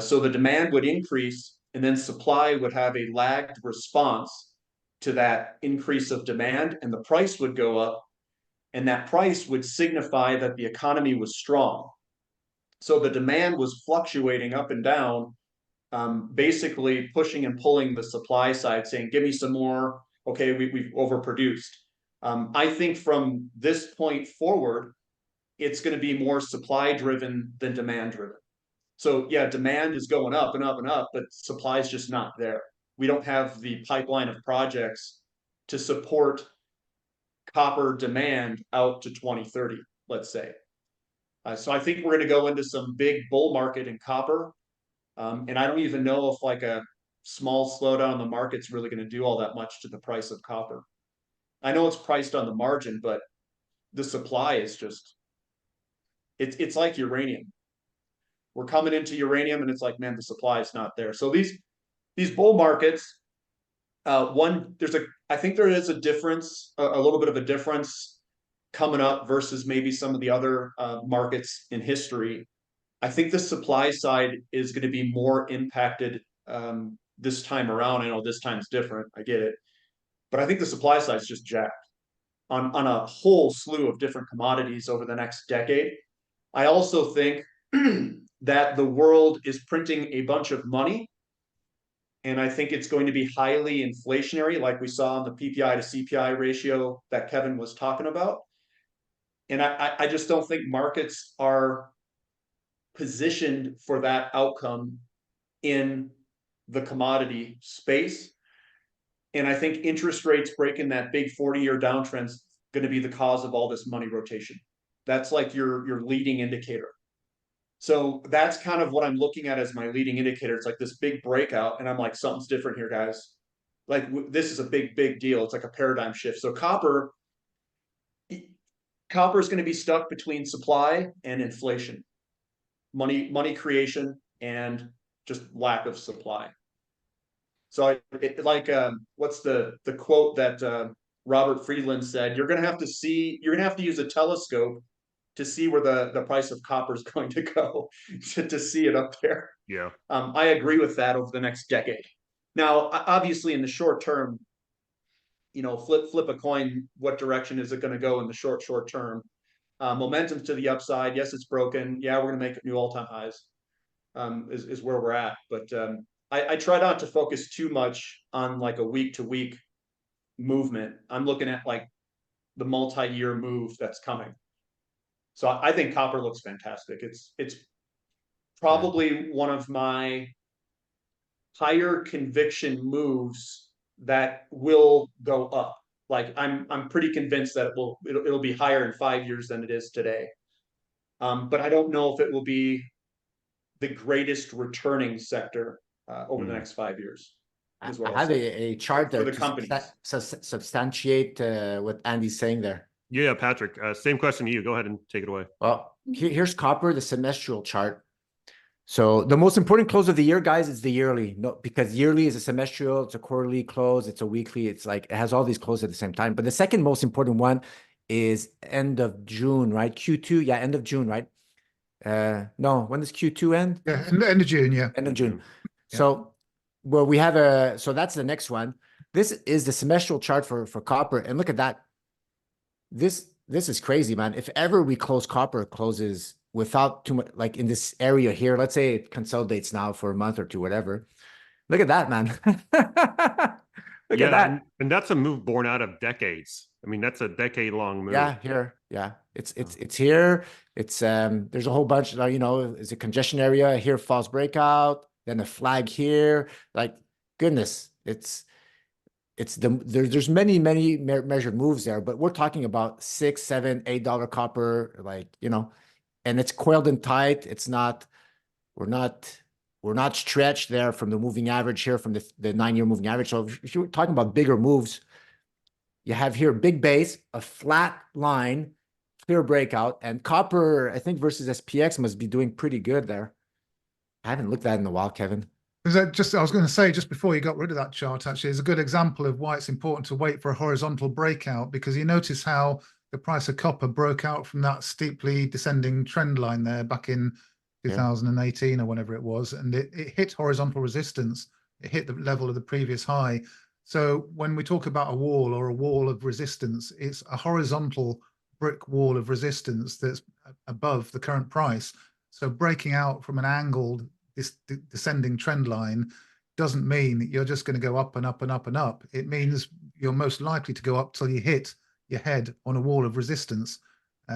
Speaker 1: So the demand would increase, and then supply would have a lagged response to that increase of demand, and the price would go up, and that price would signify that the economy was strong. So the demand was fluctuating up and down, basically pushing and pulling the supply side, saying, give me some more. Okay, we've overproduced. I think from this point forward, it's going to be more supply driven than demand driven. So yeah, demand is going up and up and up, but supply is just not there. We don't have the pipeline of projects to support copper demand out to 2030, let's say. So I think we're going to go into some big bull market in copper. And I don't even know if like a small slowdown in the market's really going to do all that much to the price of copper. I know it's priced on the margin, but the supply is just, it's like uranium. We're coming into uranium and it's like, man, the supply is not there. So these bull markets, I think there is a difference, a little bit of a difference coming up versus maybe some of the other markets in history. I think the supply side is going to be more impacted this time around. I know this time's different, I get it, but I think the supply side is just jacked on a whole slew of different commodities over the next decade. I also think that the world is printing a bunch of money, and I think it's going to be highly inflationary, like we saw in the PPI to CPI ratio that Kevin was talking about. And I just don't think markets are positioned for that outcome in the commodity space. And I think interest rates breaking that big 40-year downtrend is going to be the cause of all this money rotation. That's like your leading indicator. So that's kind of what I'm looking at as my leading indicator. It's like this big breakout, and I'm like, something's different here, guys. Like this is a big deal. It's like a paradigm shift. So copper is going to be stuck between supply and inflation, money creation, and just lack of supply. So what's the quote that Robert Friedland said? You're going to have to use a telescope to see where the price of copper is going to go to see it up there.
Speaker 4: Yeah.
Speaker 1: I agree with that over the next decade. Now, obviously in the short term, flip a coin. What direction is it going to go in the short term? Momentum's to the upside. Yes, it's broken. Yeah, we're going to make new all-time highs. Is where we're at. But I try not to focus too much on like a week-to-week movement. I'm looking at like the multi-year move that's coming. So I think copper looks fantastic. It's probably one of my higher conviction moves that will go up. Like I'm pretty convinced that it'll be higher in 5 years than it is today. But I don't know if it will be the greatest returning sector over the next 5 years.
Speaker 2: I have a chart there
Speaker 1: for the companies.
Speaker 2: Substantiate what Andy's saying there.
Speaker 4: Yeah, Patrick, same question to you. Go ahead and take it away.
Speaker 2: Well, here's copper, the semestrial chart. So the most important close of the year, guys, is the yearly. No, because yearly is a semestrial, it's a quarterly close, it's a weekly. It's like it has all these closes at the same time. But the second most important one is end of June, right? Q2, yeah, end of June, right? No, when does Q2 end?
Speaker 3: Yeah, end of June, yeah.
Speaker 2: End of June.
Speaker 3: Yeah.
Speaker 2: So, well, so that's the next one. This is the semestrial chart for copper, and look at that. This is crazy, man. If ever we closes without too much, like in this area here, let's say it consolidates now for a month or two, whatever. Look at that, man. Look at that.
Speaker 4: And that's a move born out of decades. I mean, that's a decade-long move.
Speaker 2: Yeah, here. Yeah. It's here. It's there's a whole bunch, it's a congestion area here, false breakout, then a flag here. Like, goodness, there's many measured moves there, but we're talking about $6, $7, $8 copper, and it's coiled in tight. It's not, we're not stretched there from the moving average here, from the 9-year moving average. So if you're talking about bigger moves, You have here big base, a flat line, clear breakout, and copper, I think versus SPX must be doing pretty good there. I haven't looked at it in a while, Kevin.
Speaker 3: Is that just, I was going to say, just before you got rid of that chart, actually, is a good example of why it's important to wait for a horizontal breakout, because you notice how the price of copper broke out from that steeply descending trend line there back in 2018 or whenever it was, and it hit horizontal resistance. It hit the level of the previous high. So when we talk about a wall or a wall of resistance, it's a horizontal brick wall of resistance that's above the current price. So breaking out from an angled descending trend line doesn't mean that you're just going to go up and up and up and up. It means you're most likely to go up till you hit your head on a wall of resistance.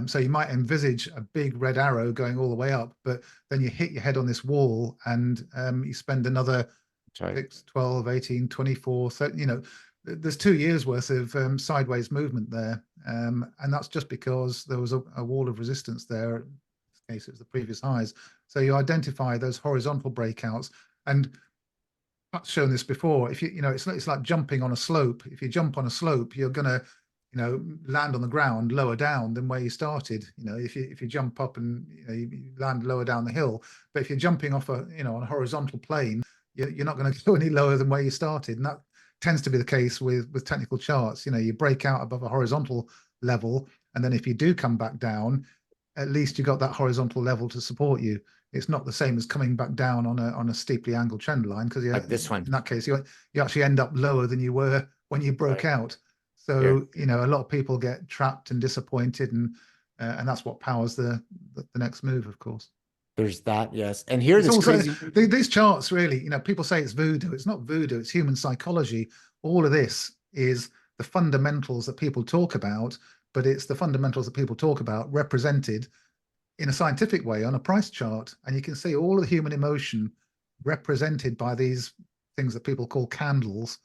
Speaker 3: So you might envisage a big red arrow going all the way up, but then you hit your head on this wall and you spend another 6, 12, 18, 24, 30, you know, there's 2 years worth of sideways movement there. And that's just because there was a wall of resistance there. In this case, it was the previous highs. So you identify those horizontal breakouts, and I've shown this before. If you know, it's like jumping on a slope. If you jump on a slope, you're gonna, you know, land on the ground lower down than where you started. You know, if you jump up and you land lower down the hill, but if you're jumping off a, you know, on a horizontal plane, you're not going to go any lower than where you started. And that tends to be the case with technical charts. You know, you break out above a horizontal level, and then if you do come back down, at least you got that horizontal level to support you. It's not the same as coming back down on a steeply angled trend line, because
Speaker 2: Like this one.
Speaker 3: in that case you actually end up lower than you were when you broke out. So you know, a lot of people get trapped and disappointed, and that's what powers the next move, of course.
Speaker 2: There's that, yes. And here's
Speaker 3: also these charts, really, you know, people say it's voodoo. It's not voodoo, it's human psychology. All of this is the fundamentals that people talk about, but it's the fundamentals that people talk about represented in a scientific way on a price chart. And you can see all of the human emotion represented by these things that people call candles.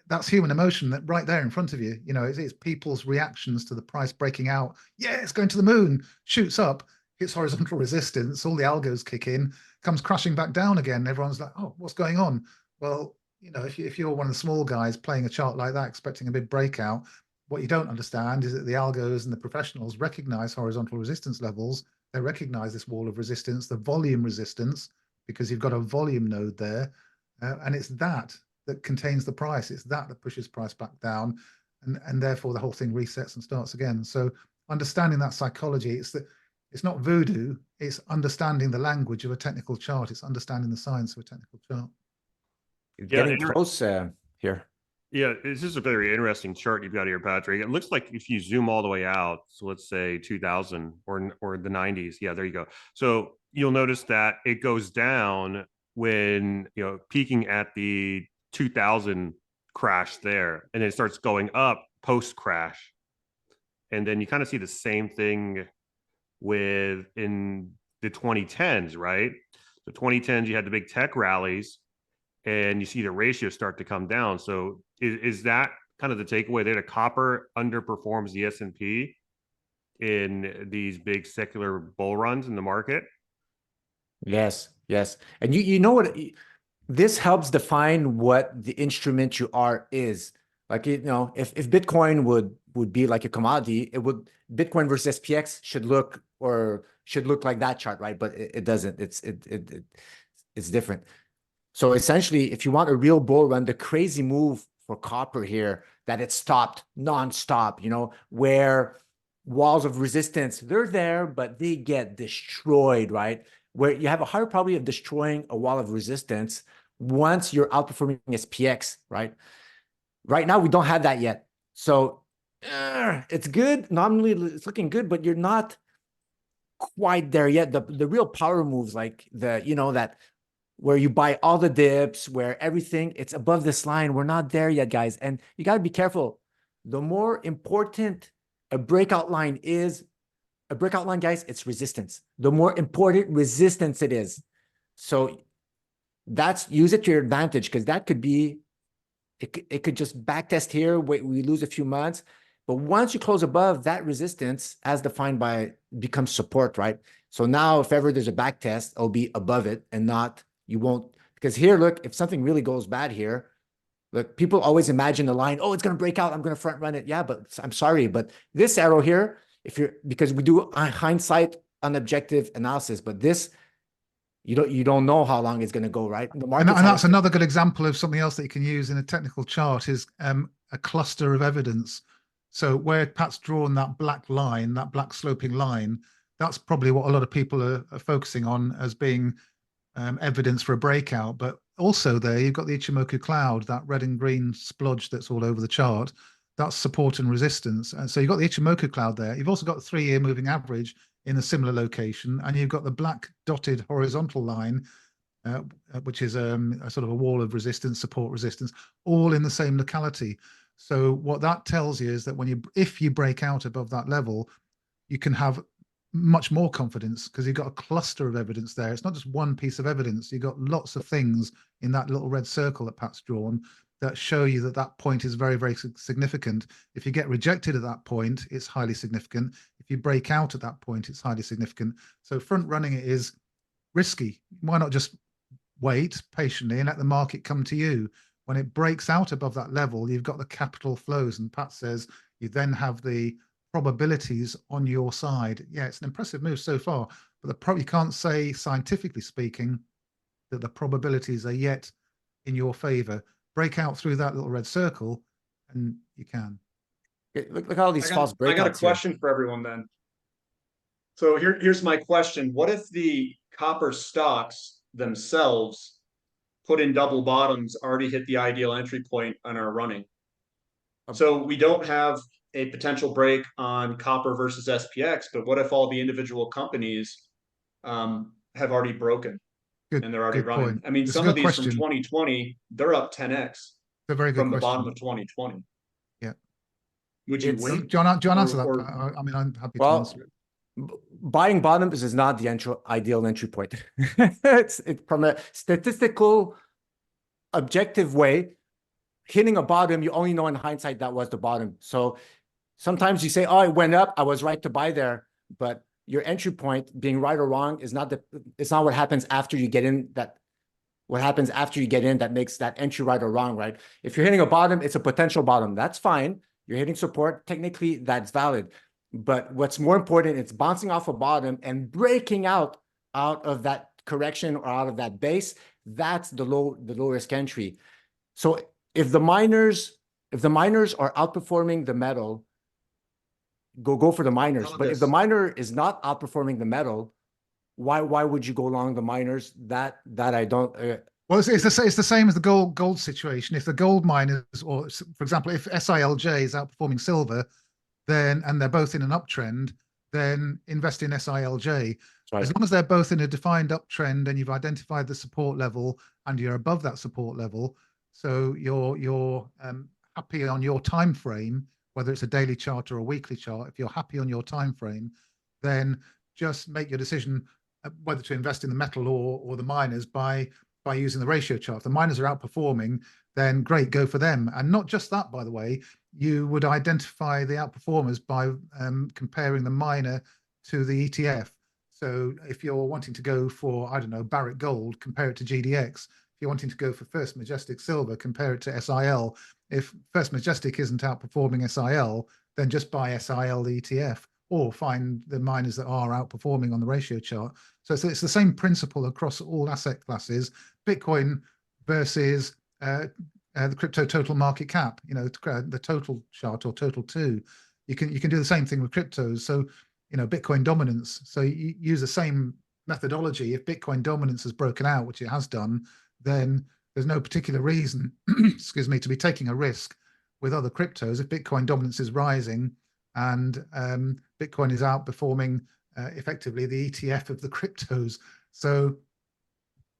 Speaker 3: That's human emotion that right there in front of you. You know, it's people's reactions to the price breaking out. Yeah, it's going to the moon, shoots up, hits horizontal resistance, all the algos kick in, comes crashing back down again. Everyone's like, oh, what's going on? Well, you know, if you're one of the small guys playing a chart like that, expecting a big breakout, what you don't understand is that the algos and the professionals recognize horizontal resistance levels. They recognize this wall of resistance, the volume resistance, because you've got a volume node there. And it's that contains the price. It's that pushes price back down. And therefore the whole thing resets and starts again. So understanding that psychology, it's not voodoo, it's understanding the language of a technical chart. It's understanding the science of a technical chart.
Speaker 2: Getting close here.
Speaker 4: Yeah, this is a very interesting chart you've got here, Patrick. It looks like if you zoom all the way out, so let's say 2000 or the 90s. Yeah, there you go. So you'll notice that it goes down when, you know, peaking at the 2000 crash there, and it starts going up post crash. And then you kind of see the same thing with in the 2010s, right? The 2010s, you had the big tech rallies, and you see the ratio start to come down. So is that kind of the takeaway there? The copper underperforms the S&P in these big secular bull runs in the market?
Speaker 2: Yes, yes. And you know what? This helps define what the instrument you are is. Like, you know, if Bitcoin would be like a commodity, it would, Bitcoin versus SPX should look like that chart, right? But it doesn't. It's different. So essentially, if you want a real bull run, the crazy move for copper here, that it stopped nonstop, you know, where walls of resistance, they're there, but they get destroyed, right? Where you have a higher probability of destroying a wall of resistance once you're outperforming SPX, right? Right now, we don't have that yet. So it's good. Nominally, it's looking good, but you're not quite there yet. The real power moves, like that where you buy all the dips, where everything, it's above this line. We're not there yet, guys. And you got to be careful. The more important a breakout line is, guys, it's resistance. The more important resistance it is. So use it to your advantage, because that could be, it could just backtest here. We lose a few months. But once you close above that resistance, as defined by, becomes support, right? So now if ever there's a backtest, it'll be above it and not, you won't, because here, look, if something really goes bad here, Look, people always imagine the line, oh, it's going to break out, I'm going to front run it. Yeah, but I'm sorry, but this arrow here, because we do a hindsight unobjective analysis, but this, you don't know how long it's going to go, right? The
Speaker 3: And
Speaker 2: market,
Speaker 3: that's another good example of something else that you can use in a technical chart is a cluster of evidence. So where Pat's drawn that black line, that black sloping line, that's probably what a lot of people are focusing on as being evidence for a breakout. But also there, you've got the Ichimoku cloud, that red and green splodge that's all over the chart. That's support and resistance. And so you've got the Ichimoku cloud there. You've also got the 3-year moving average in a similar location. And you've got the black dotted horizontal line, which is a sort of a wall of resistance, support resistance, all in the same locality. So what that tells you is that if you break out above that level, you can have much more confidence because you've got a cluster of evidence there. It's not just one piece of evidence. You've got lots of things in that little red circle that Pat's drawn that show you that that point is very, very significant. If you get rejected at that point, it's highly significant. If you break out at that point, it's highly significant. So front running it is risky. Why not just wait patiently and let the market come to you? When it breaks out above that level, you've got the capital flows. And Pat says you then have the probabilities on your side. Yeah, it's an impressive move so far, but you can't say scientifically speaking that the probabilities are yet in your favor. Break out through that little red circle and you can.
Speaker 2: look at all these false breakouts.
Speaker 1: I got a question for everyone then. So here's my question. What if the copper stocks themselves put in double bottoms already hit the ideal entry point and are running? So we don't have a potential break on copper versus SPX, but what if all the individual companies have already broken and they're already running?
Speaker 3: Point.
Speaker 1: I mean, some of these from 2020, they're up 10x from the bottom of 2020.
Speaker 3: Yeah.
Speaker 1: Would you wait?
Speaker 3: John, answer that. I mean, I'm happy to answer it.
Speaker 2: Buying bottoms is not the ideal entry point. It's from a statistical objective way. Hitting a bottom, you only know in hindsight that was the bottom. So sometimes you say, oh, it went up, I was right to buy there, but your entry point being right or wrong is not it's not what happens after you get in that makes that entry right or wrong, right? If you're hitting a bottom, it's a potential bottom. That's fine. You're hitting support. Technically, that's valid. But what's more important, it's bouncing off a bottom and breaking out of that correction or out of that base. That's the low risk entry. So if the miners are outperforming the metal, go for the miners. But if the miner is not outperforming the metal, why would you go along the miners? That I don't.
Speaker 3: Well, it's the same as the gold situation. If the gold miners, or for example, if SILJ is outperforming silver, and they're both in an uptrend, then invest in SILJ. Right. As long as they're both in a defined uptrend and you've identified the support level and you're above that support level, so you're happy on your time frame, whether it's a daily chart or a weekly chart. If you're happy on your time frame, then just make your decision whether to invest in the metal or the miners by using the ratio chart. If the miners are outperforming, then great, go for them. And not just that, by the way, you would identify the outperformers by comparing the miner to the ETF. So if you're wanting to go for, I don't know, Barrick Gold, compare it to GDX. If you're wanting to go for First Majestic Silver, compare it to SIL. If First Majestic isn't outperforming SIL, then just buy SIL, the ETF, or find the miners that are outperforming on the ratio chart. So it's the same principle across all asset classes. Bitcoin versus the crypto total market cap, the total chart or total 2. You can do the same thing with cryptos. So, Bitcoin dominance. So you use the same methodology. If Bitcoin dominance has broken out, which it has done, then there's no particular reason, excuse me, to be taking a risk with other cryptos. If Bitcoin dominance is rising and Bitcoin is outperforming effectively the ETF of the cryptos. So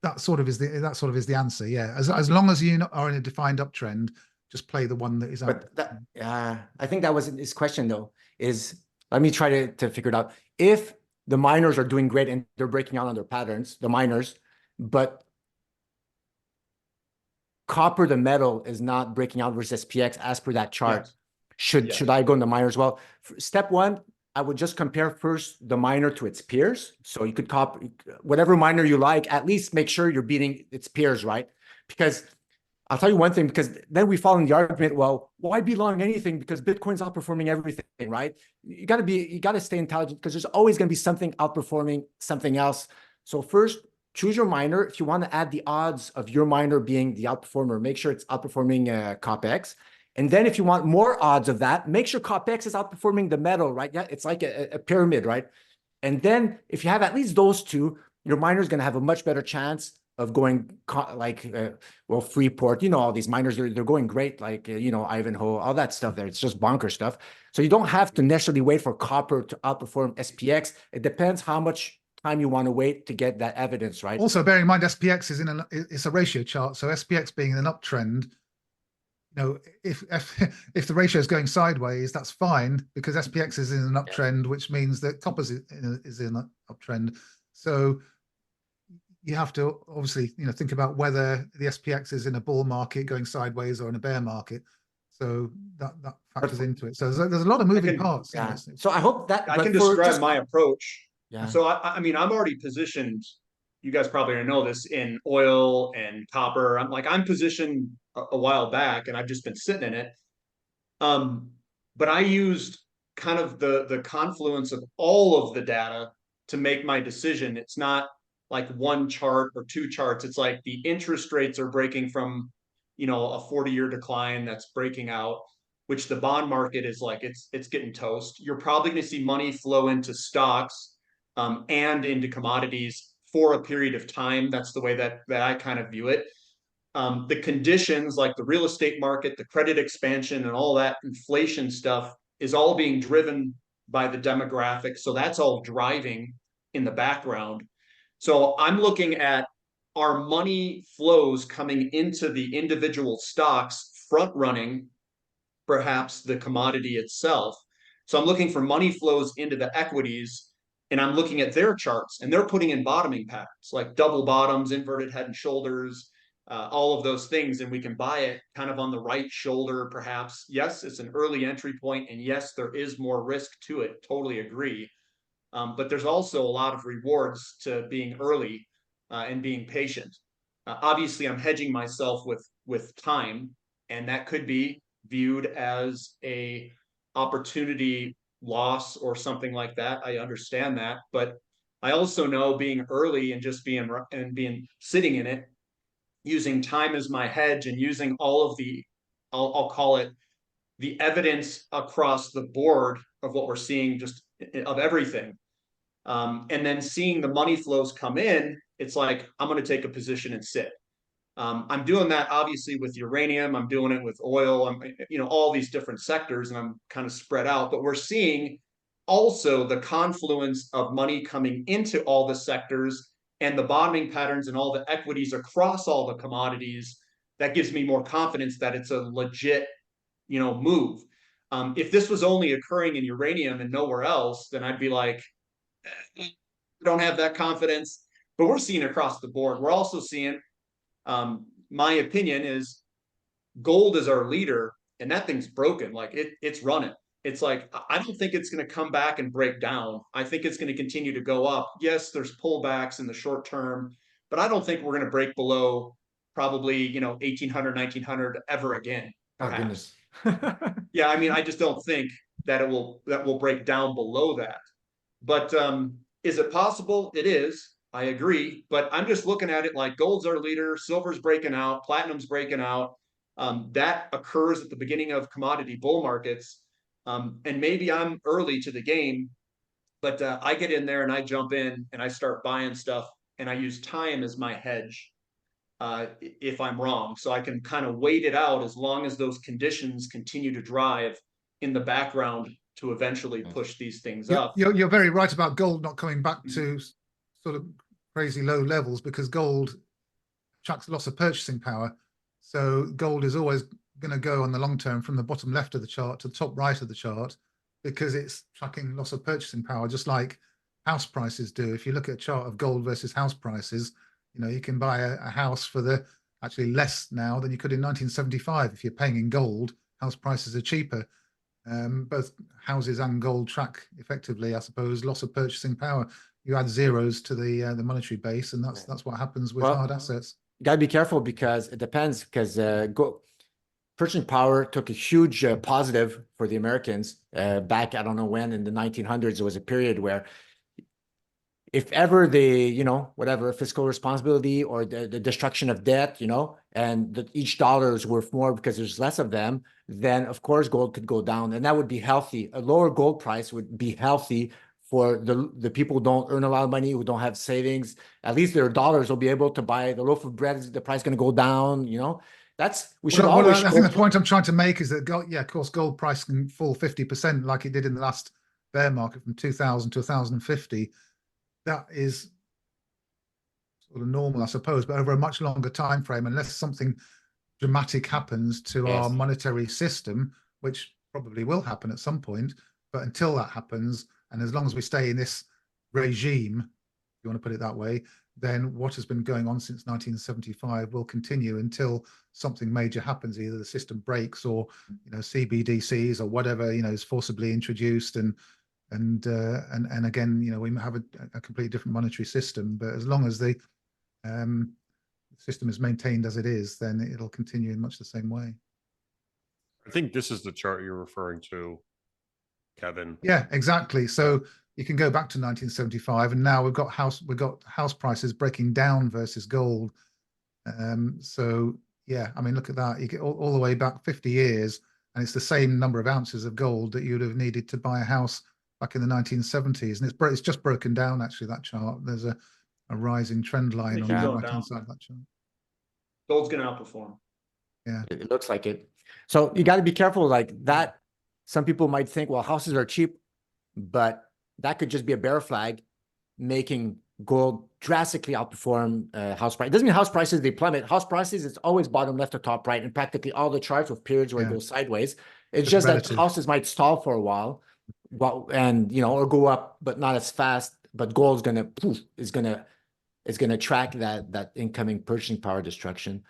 Speaker 3: that sort of is the answer. Yeah, as long as you are in a defined uptrend, just play the one that is up.
Speaker 2: But I think that was his question though. Let me try to figure it out. If the miners are doing great and they're breaking out on their patterns, the miners, but copper, the metal, is not breaking out versus SPX as per that chart. Yes. Should I go in the miners? Well, step one, I would just compare first the miner to its peers. So you could copy whatever miner you like, at least make sure you're beating its peers, right? Because I'll tell you one thing, because then we fall in the argument, well, why be long anything? Because Bitcoin's outperforming everything, right? You got to stay intelligent, because there's always going to be something outperforming something else. So first, choose your miner. If you want to add the odds of your miner being the outperformer, make sure it's outperforming CopX. And then if you want more odds of that, make sure CopX is outperforming the metal, right? Yeah, it's like a pyramid, right? And then if you have at least those two, your miner is going to have a much better chance of going well, Freeport, all these miners, they're going great, like, Ivanhoe, all that stuff there. It's just bonker stuff. So you don't have to necessarily wait for copper to outperform SPX. It depends how much time you want to wait to get that evidence, right?
Speaker 3: Also, bearing in mind, SPX is it's a ratio chart. So SPX being in an uptrend, if the ratio is going sideways, that's fine, because SPX is in an uptrend, which means that copper is in an uptrend. So you have to obviously, think about whether the SPX is in a bull market going sideways or in a bear market. So that factors into it. So there's a lot of moving parts.
Speaker 2: Yeah. So I hope that
Speaker 1: I can describe my approach. Yeah. So I mean, I'm already positioned. You guys probably already know this, in oil and copper. I'm positioned a while back, and I've just been sitting in it. But I used kind of the confluence of all of the data to make my decision. It's not like one chart or two charts. It's like the interest rates are breaking from, a 40-year decline that's breaking out, which the bond market is like, it's getting toast. You're probably going to see money flow into stocks and into commodities for a period of time. That's the way that I kind of view it. The conditions, like the real estate market, the credit expansion, and all that inflation stuff is all being driven by the demographics. So that's all driving in the background. So I'm looking at, our money flows coming into the individual stocks front running perhaps the commodity itself. So I'm looking for money flows into the equities, and I'm looking at their charts, and they're putting in bottoming patterns, like double bottoms, inverted head and shoulders, all of those things. And we can buy it kind of on the right shoulder, perhaps. Yes, it's an early entry point, and yes, there is more risk to it. Totally agree. But there's also a lot of rewards to being early and being patient. Obviously, I'm hedging myself with time, and that could be viewed as a opportunity loss or something like that. I understand that, but I also know being early and just being sitting in it, using time as my hedge, and using all of the, I'll call it, the evidence across the board of what we're seeing, just of everything. And then seeing the money flows come in, it's like, I'm going to take a position and sit. I'm doing that obviously with uranium. I'm doing it with oil. I'm, all these different sectors, and I'm kind of spread out. But we're seeing also the confluence of money coming into all the sectors, and the bottoming patterns and all the equities across all the commodities. That gives me more confidence that it's a legit, move. If this was only occurring in uranium and nowhere else, then I'd be like, don't have that confidence. But we're seeing across the board. We're also seeing, my opinion is, gold is our leader, and that thing's broken. Like it's running. It's like, I don't think it's going to come back and break down. I think it's going to continue to go up. Yes, there's pullbacks in the short term, but I don't think we're going to break below probably 1800, 1900 ever again. Perhaps. Oh, goodness. Yeah, I mean, I just don't think that will break down below that. But is it possible? It is. I agree. But I'm just looking at it like, gold's our leader, silver's breaking out, platinum's breaking out. That occurs at the beginning of commodity bull markets. And maybe I'm early to the game, but I get in there and I jump in and I start buying stuff, and I use time as my hedge if I'm wrong. So I can kind of wait it out as long as those conditions continue to drive in the background to eventually push these things up.
Speaker 3: You're very right about gold not coming back to sort of crazy low levels, because gold attracts loss of purchasing power. So gold is always going to go on the long term from the bottom left of the chart to the top right of the chart, because it's tracking loss of purchasing power, just like house prices do. If you look at a chart of gold versus house prices, you can buy a house for actually less now than you could in 1975. If you're paying in gold, house prices are cheaper. Both houses and gold track effectively, I suppose, loss of purchasing power. You add zeros to the monetary base, and that's what happens with hard assets.
Speaker 2: gotta be careful because it depends. Because purchasing power took a huge positive for the Americans back. I don't know when in the 1900s. There was a period where, if ever the, whatever fiscal responsibility or the destruction of debt, and each dollar is worth more because there's less of them, then of course gold could go down, and that would be healthy. A lower gold price would be healthy for the people who don't earn a lot of money, who don't have savings. At least their dollars will be able to buy the loaf of bread. The price going to go down. We should always.
Speaker 3: I think the point I'm trying to make is that gold, of course, gold price can fall 50% like it did in the last bear market from 2000 to 2050. That is sort of normal, I suppose, but over a much longer time frame, unless something dramatic happens to our monetary system, which probably will happen at some point. But until that happens, and as long as we stay in this regime, if you want to put it that way, then what has been going on since 1975 will continue until something major happens. Either the system breaks, or CBDCs or whatever is forcibly introduced, and again, we have a completely different monetary system. But as long as the system is maintained as it is, then it'll continue in much the same way.
Speaker 4: I think this is the chart you're referring to, Kevin.
Speaker 3: Yeah, exactly. So you can go back to 1975, and now we've got house prices breaking down versus gold. So yeah, I mean, look at that. You get all the way back 50 years, and it's the same number of ounces of gold that you'd have needed to buy a house back in the 1970s, and it's just broken down. Actually, that chart, there's a rising trend line on the right-hand side of that chart.
Speaker 1: Gold's going to outperform.
Speaker 3: Yeah,
Speaker 2: it looks like it. So you got to be careful like that. Some people might think, well, houses are cheap, but that could just be a bear flag, making gold drastically outperform house price. It doesn't mean house prices, they plummet. House prices, it's always bottom left or top right in practically all the charts, with periods where it goes sideways. It's just relative. That houses might stall for a while, and or go up, but not as fast. But gold's is gonna track that incoming purchasing power destruction.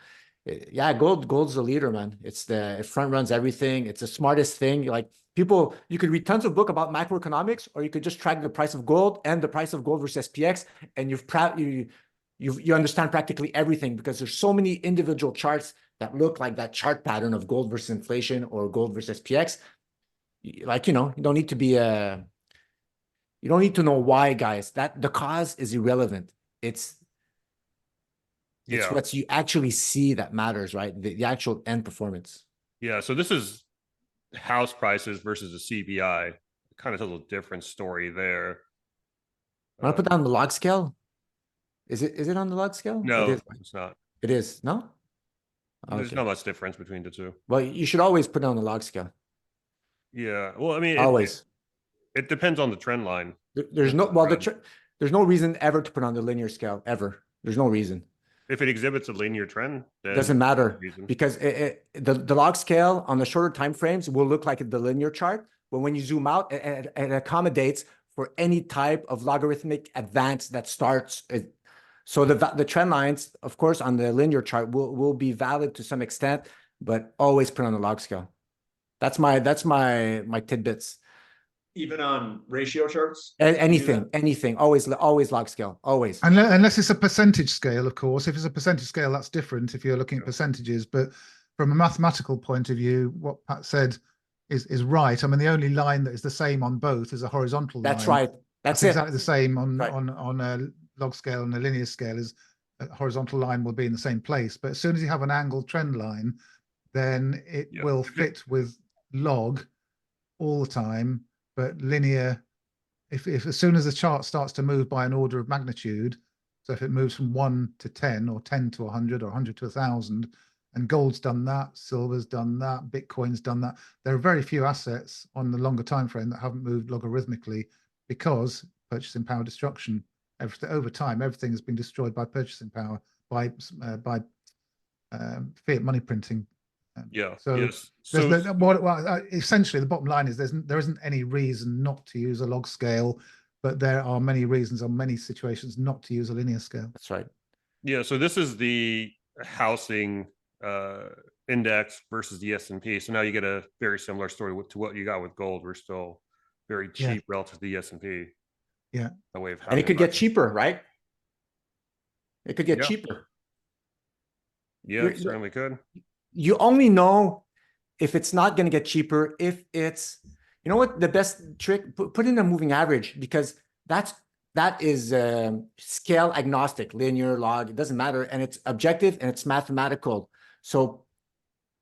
Speaker 2: Yeah, gold's the leader, man. It front runs everything. It's the smartest thing. Like, people, you could read tons of book about macroeconomics, or you could just track the price of gold and the price of gold versus SPX, and you understand practically everything, because there's so many individual charts that look like that chart pattern of gold versus inflation or gold versus SPX. Like, you don't need to be you don't need to know why, guys. That the cause is irrelevant. It's what you actually see that matters, right? The actual end performance.
Speaker 4: Yeah. So this is house prices versus the CPI. Kind of tells a different story there.
Speaker 2: Want to put that on the log scale? Is it on the log scale?
Speaker 4: No, it's not.
Speaker 2: It is? No?
Speaker 4: There's not much difference between the two.
Speaker 2: Well, you should always put it on the log scale.
Speaker 4: Yeah. Well, I mean,
Speaker 2: always.
Speaker 4: It depends on the trend line.
Speaker 2: There's no there's no reason ever to put on the linear scale ever. There's no reason.
Speaker 4: If it exhibits a linear trend, then
Speaker 2: it doesn't matter, because the log scale on the shorter time frames will look like the linear chart, but when you zoom out, it accommodates for any type of logarithmic advance that starts. So the trend lines, of course, on the linear chart will be valid to some extent, but always put on the log scale. That's my tidbits.
Speaker 1: Even on ratio charts?
Speaker 2: Anything, always log scale, always.
Speaker 3: Unless it's a percentage scale, of course. If it's a percentage scale, that's different if you're looking at percentages. But from a mathematical point of view, what Pat said is right. I mean, the only line that is the same on both is a horizontal line.
Speaker 2: That's right. That's
Speaker 3: exactly the same on a log scale and a linear scale. Is a horizontal line will be in the same place. But as soon as you have an angled trend line, then it will fit with log all the time. But linear, if as soon as the chart starts to move by an order of magnitude, so if it moves from 1 to 10 or 10 to 100 or 100 to 1,000, and gold's done that, silver's done that, Bitcoin's done that. There are very few assets on the longer time frame that haven't moved logarithmically, because purchasing power destruction. Over time, everything has been destroyed by purchasing power, by fiat money printing. Essentially, the bottom line is there isn't any reason not to use a log scale, but there are many reasons on many situations not to use a linear scale.
Speaker 2: That's right.
Speaker 4: Yeah. So this is the housing index versus the S&P. So now you get a very similar story to what you got with gold. We're still very cheap relative to the S&P.
Speaker 3: Yeah.
Speaker 2: And it could get cheaper, right? It could get cheaper.
Speaker 4: Yeah,
Speaker 2: You're-
Speaker 4: certainly could.
Speaker 2: You only know if it's not going to get cheaper if it's, you know what, the best trick, put in a moving average, because that is scale agnostic, linear, log, it doesn't matter, and it's objective and it's mathematical. So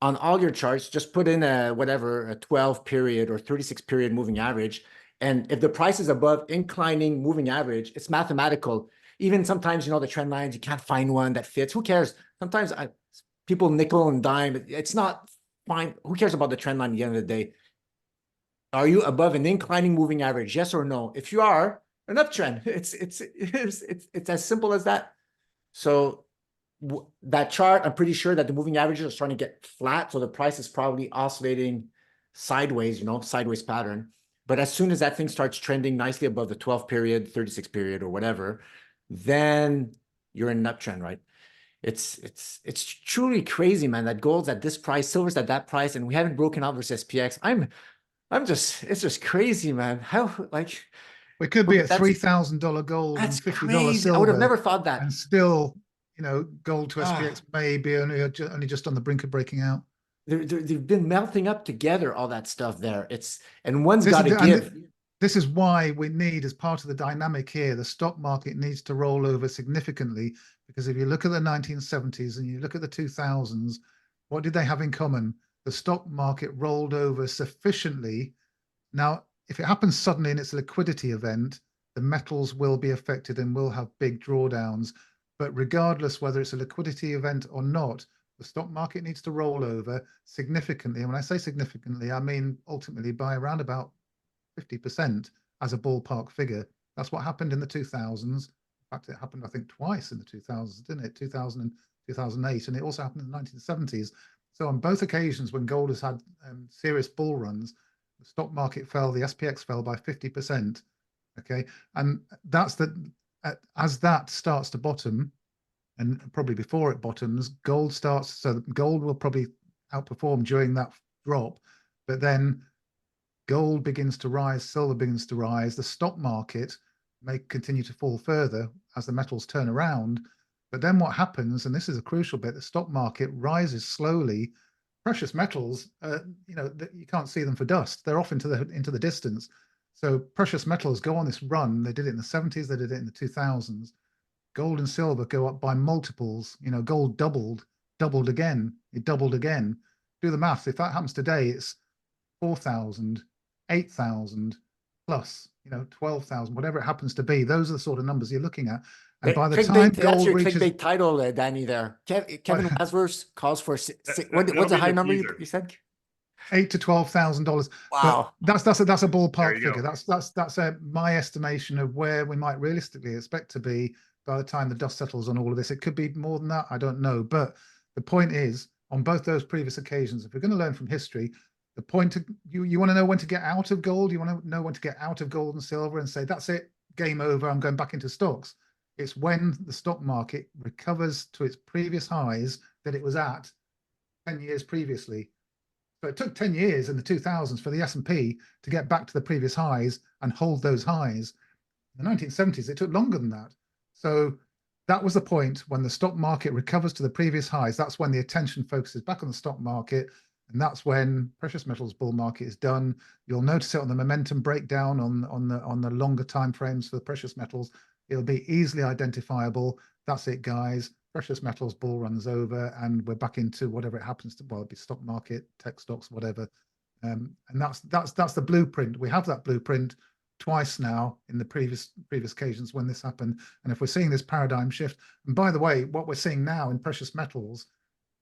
Speaker 2: on all your charts, just put in a 12 period or 36 period moving average. And if the price is above inclining moving average, it's mathematical. Even sometimes, the trend lines, you can't find one that fits. Who cares? Sometimes people nickel and dime. It's not fine. Who cares about the trend line at the end of the day? Are you above an inclining moving average? Yes or no? If you are, an uptrend. It's as simple as that. So that chart, I'm pretty sure that the moving averages are starting to get flat. So the price is probably oscillating sideways, sideways pattern. But as soon as that thing starts trending nicely above the 12 period, 36 period, or whatever, then you're in an uptrend, right? It's truly crazy, man, that gold's at this price, silver's at that price, and we haven't broken out versus SPX. It's just crazy, man. How, like,
Speaker 3: We could be at
Speaker 2: that's
Speaker 3: $3,000 gold and
Speaker 2: that's
Speaker 3: $50
Speaker 2: crazy.
Speaker 3: silver.
Speaker 2: I would have never thought that.
Speaker 3: And still, gold to
Speaker 2: Ah.
Speaker 3: SPX may be only just on the brink of breaking out.
Speaker 2: They've been melting up together, all that stuff there. And one's
Speaker 3: This
Speaker 2: got
Speaker 3: is
Speaker 2: to
Speaker 3: the- and
Speaker 2: give.
Speaker 3: This is why we need, as part of the dynamic here, the stock market needs to roll over significantly, because if you look at the 1970s and you look at the 2000s, what did they have in common? The stock market rolled over sufficiently. Now, if it happens suddenly and it's a liquidity event, the metals will be affected and will have big drawdowns. But regardless whether it's a liquidity event or not, the stock market needs to roll over significantly. And when I say significantly, I mean ultimately by around about 50% as a ballpark figure. That's what happened in the 2000s. In fact, it happened, I think, twice in the 2000s, didn't it? 2000 and 2008. And it also happened in the 1970s. So on both occasions when gold has had serious bull runs, the stock market fell, the SPX fell by 50%. Okay. And that's as that starts to bottom, and probably before it bottoms, gold starts. So gold will probably outperform during that drop. But then gold begins to rise, silver begins to rise. The stock market may continue to fall further as the metals turn around. But then what happens, and this is a crucial bit, the stock market rises slowly. Precious metals, you can't see them for dust. They're off into the distance. So precious metals go on this run. They did it in the 70s. They did it in the 2000s. Gold and silver go up by multiples. Gold doubled again. It doubled again. Do the math. If that happens today, it's 4,000, 8,000 plus, 12,000, whatever it happens to be. Those are the sort of numbers you're looking at. And by the time
Speaker 2: That's
Speaker 3: gold
Speaker 2: your
Speaker 3: reaches,
Speaker 2: clickbait title, Danny, there. Kevin Wadsworth calls for what's a high number you said?
Speaker 3: $8,000 to $12,000.
Speaker 2: Wow.
Speaker 3: But that's a ballpark figure.
Speaker 4: Go.
Speaker 3: That's my estimation of where we might realistically expect to be by the time the dust settles on all of this. It could be more than that. I don't know. But the point is, on both those previous occasions, if we're going to learn from history, the point you want to know when to get out of gold. You want to know when to get out of gold and silver and say, that's it, game over, I'm going back into stocks. It's when the stock market recovers to its previous highs that it was at 10 years previously. So it took 10 years in the 2000s for the S&P to get back to the previous highs and hold those highs. In the 1970s, it took longer than that. So that was the point when the stock market recovers to the previous highs. That's when the attention focuses back on the stock market. And that's when precious metals bull market is done. You'll notice it on the momentum breakdown on the longer time frames for the precious metals. It'll be easily identifiable. That's it, guys. Precious metals bull runs over, and we're back into whatever it happens to. Well, it'll be stock market, tech stocks, whatever. And that's the blueprint. We have that blueprint twice now in the previous occasions when this happened. And if we're seeing this paradigm shift, and by the way, what we're seeing now in precious metals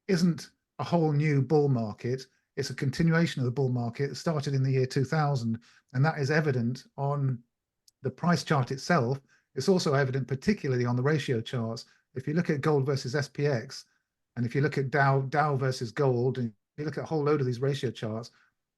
Speaker 3: isn't a whole new bull market. It's a continuation of the bull market. It started in the year 2000, and that is evident on the price chart itself. It's also evident particularly on the ratio charts. If you look at gold versus SPX, and if you look at Dow versus gold, and you look at a whole load of these ratio charts,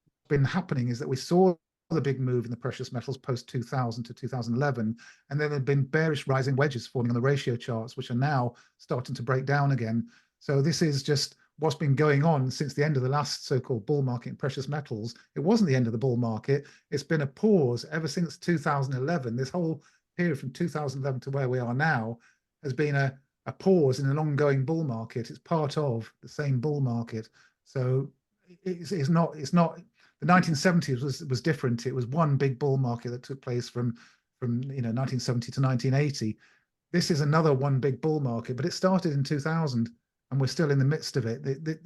Speaker 3: what's been happening is that we saw the big move in the precious metals post 2000 to 2011, and then there have been bearish rising wedges forming on the ratio charts, which are now starting to break down again. So this is just what's been going on since the end of the last so-called bull market in precious metals. It wasn't the end of the bull market. It's been a pause ever since 2011. This whole period from 2011 to where we are now has been a a pause in an ongoing bull market. It's part of the same bull market. So it's not the 1970s was different. It was one big bull market that took place from 1970 to 1980. This is another one big bull market, but it started in 2000 and we're still in the midst of it.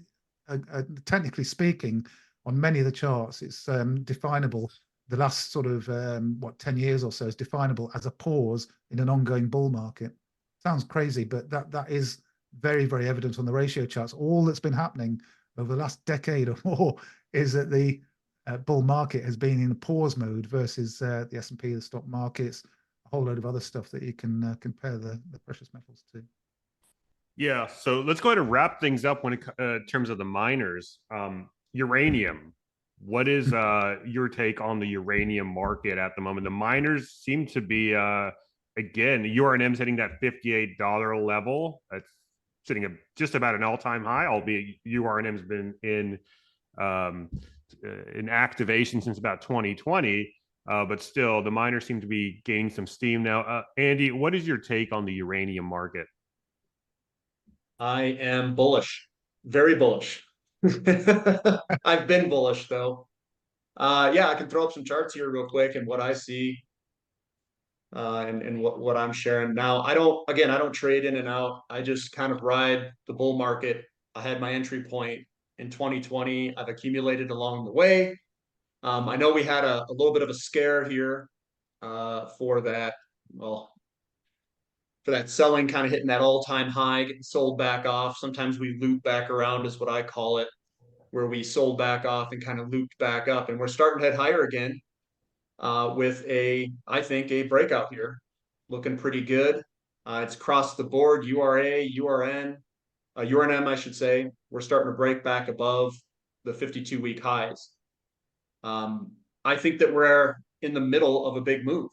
Speaker 3: Technically speaking, on many of the charts, it's definable. The last sort of 10 years or so is definable as a pause in an ongoing bull market. Sounds crazy, but that is very, very evident on the ratio charts. All that's been happening over the last decade or more is that the bull market has been in a pause mode versus the S&P, the stock markets, a whole load of other stuff that you can compare the precious metals to.
Speaker 4: Yeah, so let's go ahead and wrap things up when in terms of the miners. Uranium. What is your take on the uranium market at the moment? The miners seem to be, again, URNM's hitting that $58 level. That's sitting at just about an all-time high, albeit URNM's been in activation since about 2020. But still, the miners seem to be gaining some steam now. Andy, what is your take on the uranium market?
Speaker 1: I am bullish, very bullish. I've been bullish though. Yeah, I can throw up some charts here real quick and what I see, and what I'm sharing now. I don't trade in and out. I just kind of ride the bull market. I had my entry point in 2020. I've accumulated along the way. I know we had a little bit of a scare here for that. Well, for that selling kind of hitting that all-time high, getting sold back off. Sometimes we loop back around is what I call it, where we sold back off and kind of looped back up. And we're starting to head higher again with I think, a breakout here. Looking pretty good. It's across the board, URA, URNM, I should say. We're starting to break back above the 52-week highs. I think that we're in the middle of a big move.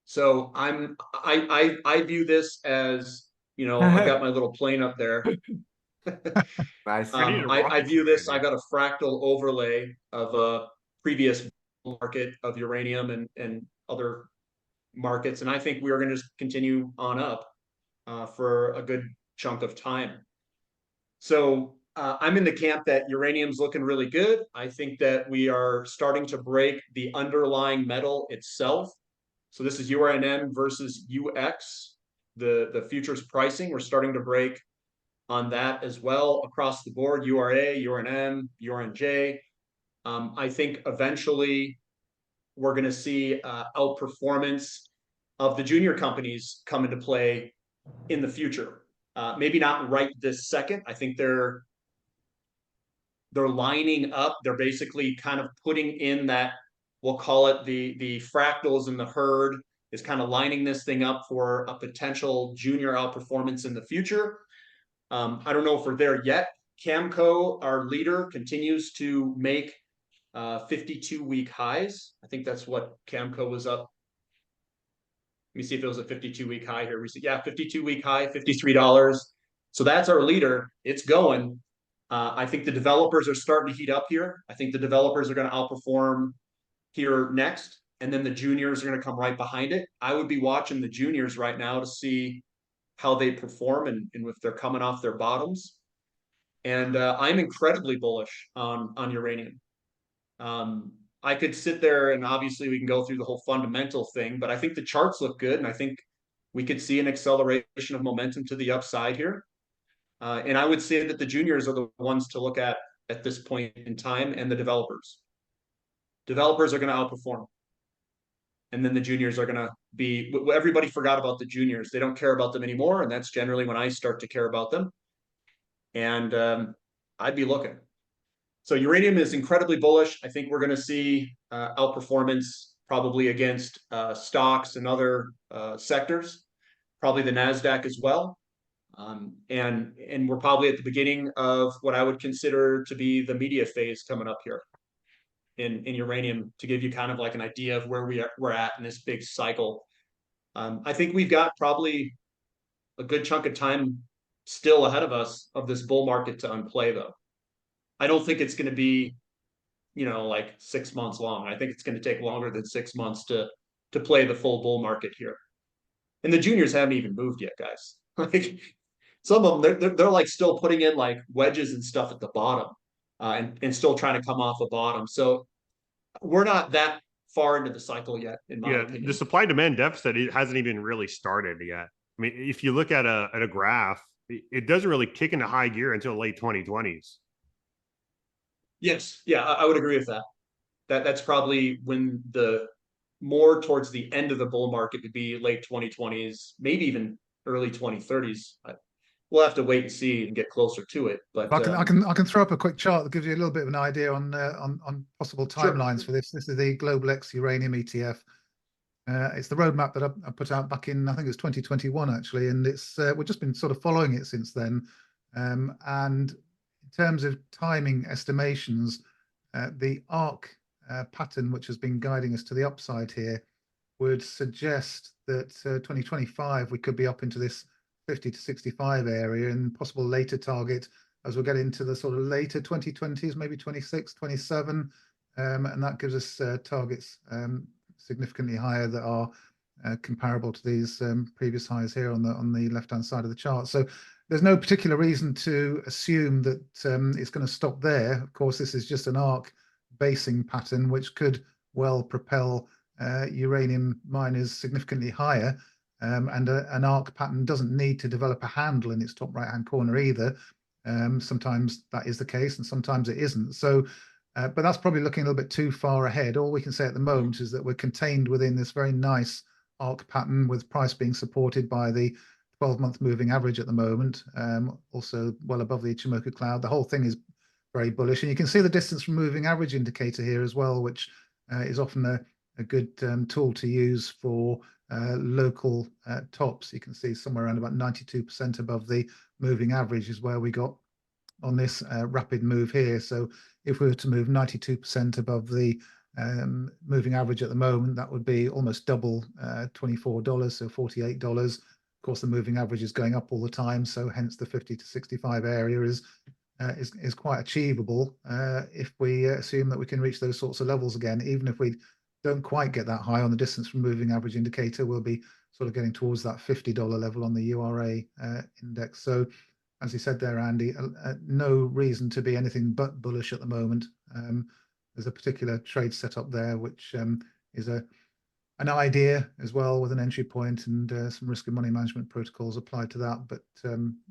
Speaker 1: So I view this as, I've got my little plane up there.
Speaker 2: Nice.
Speaker 1: I view this, I got a fractal overlay of a previous market of uranium and other markets. And I think we are going to just continue on up for a good chunk of time. So I'm in the camp that uranium's looking really good. I think that we are starting to break the underlying metal itself. So this is URNM versus UX, the futures pricing. We're starting to break on that as well across the board, URA, URNM, URNJ. I think eventually we're going to see outperformance of the junior companies come into play in the future. Maybe not right this second. I think they're lining up. They're basically kind of putting in that, we'll call it the fractals in the herd is kind of lining this thing up for a potential junior outperformance in the future. I don't know if we're there yet. Camco, our leader, continues to make 52-week highs. I think that's what Camco was up. Let me see if it was a 52-week high here. We see, yeah, 52-week high, $53. So that's our leader. It's going. I think the developers are starting to heat up here. I think the developers are going to outperform here next, and then the juniors are going to come right behind it. I would be watching the juniors right now to see how they perform and if they're coming off their bottoms. And I'm incredibly bullish on uranium. I could sit there and obviously we can go through the whole fundamental thing, but I think the charts look good, and I think we could see an acceleration of momentum to the upside here. And I would say that the juniors are the ones to look at this point in time, and the developers. Developers are going to outperform. And then the juniors are going to be, everybody forgot about the juniors. They don't care about them anymore. And that's generally when I start to care about them. And I'd be looking. So uranium is incredibly bullish. I think we're going to see outperformance probably against stocks and other sectors, probably the NASDAQ as well. And we're probably at the beginning of what I would consider to be the media phase coming up here in uranium, to give you kind of like an idea of where we're at in this big cycle. I think we've got probably a good chunk of time still ahead of us of this bull market to unplay, though. I don't think it's going to be, like 6 months long. I think it's going to take longer than 6 months to play the full bull market here. And the juniors haven't even moved yet, guys. Like some of them, they're like still putting in like wedges and stuff at the bottom, and still trying to come off a bottom. So we're not that far into the cycle yet, in my
Speaker 4: Yeah,
Speaker 1: opinion.
Speaker 4: the supply demand deficit, it hasn't even really started yet. I mean, if you look at a graph, it doesn't really kick into high gear until late 2020s.
Speaker 1: Yes, yeah, I would agree with that. That's probably when the more towards the end of the bull market would be late 2020s, maybe even early 2030s. We'll have to wait and see and get closer to it. But
Speaker 3: I can throw up a quick chart that gives you a little bit of an idea on possible
Speaker 1: Sure.
Speaker 3: timelines for this. This is the Global X Uranium ETF. It's the roadmap that I put out back in, I think it was 2021 actually, and it's we've just been sort of following it since then. And in terms of timing estimations, the ARC pattern, which has been guiding us to the upside here, would suggest that 2025 we could be up into this 50 to 65 area, and possible later target as we get into the sort of later 2020s, maybe 26, 27, and that gives us targets significantly higher that are comparable to these previous highs here on the left-hand side of the chart. So there's no particular reason to assume that it's going to stop there. Of course, this is just an ARC basing pattern, which could well propel uranium miners significantly higher. And an ARC pattern doesn't need to develop a handle in its top right-hand corner either. Sometimes that is the case, and sometimes it isn't. So, but that's probably looking a little bit too far ahead. All we can say at the moment is that we're contained within this very nice ARC pattern, with price being supported by the 12-month moving average at the moment, also well above the Ichimoku cloud. The whole thing is very bullish, and you can see the distance from moving average indicator here as well, which is often a good tool to use for local tops. You can see somewhere around about 92% above the moving average is where we got on this rapid move here. So if we were to move 92% above the moving average at the moment, that would be almost double $24, so $48. Of course, the moving average is going up all the time, so hence the 50 to 65 area is quite achievable if we assume that we can reach those sorts of levels again. Even if we don't quite get that high on the distance from moving average indicator, we'll be sort of getting towards that $50 level on the URA index. So as you said there, Andy, no reason to be anything but bullish at the moment. There's a particular trade setup there, which is an idea as well, with an entry point and some risk and money management protocols applied to that. But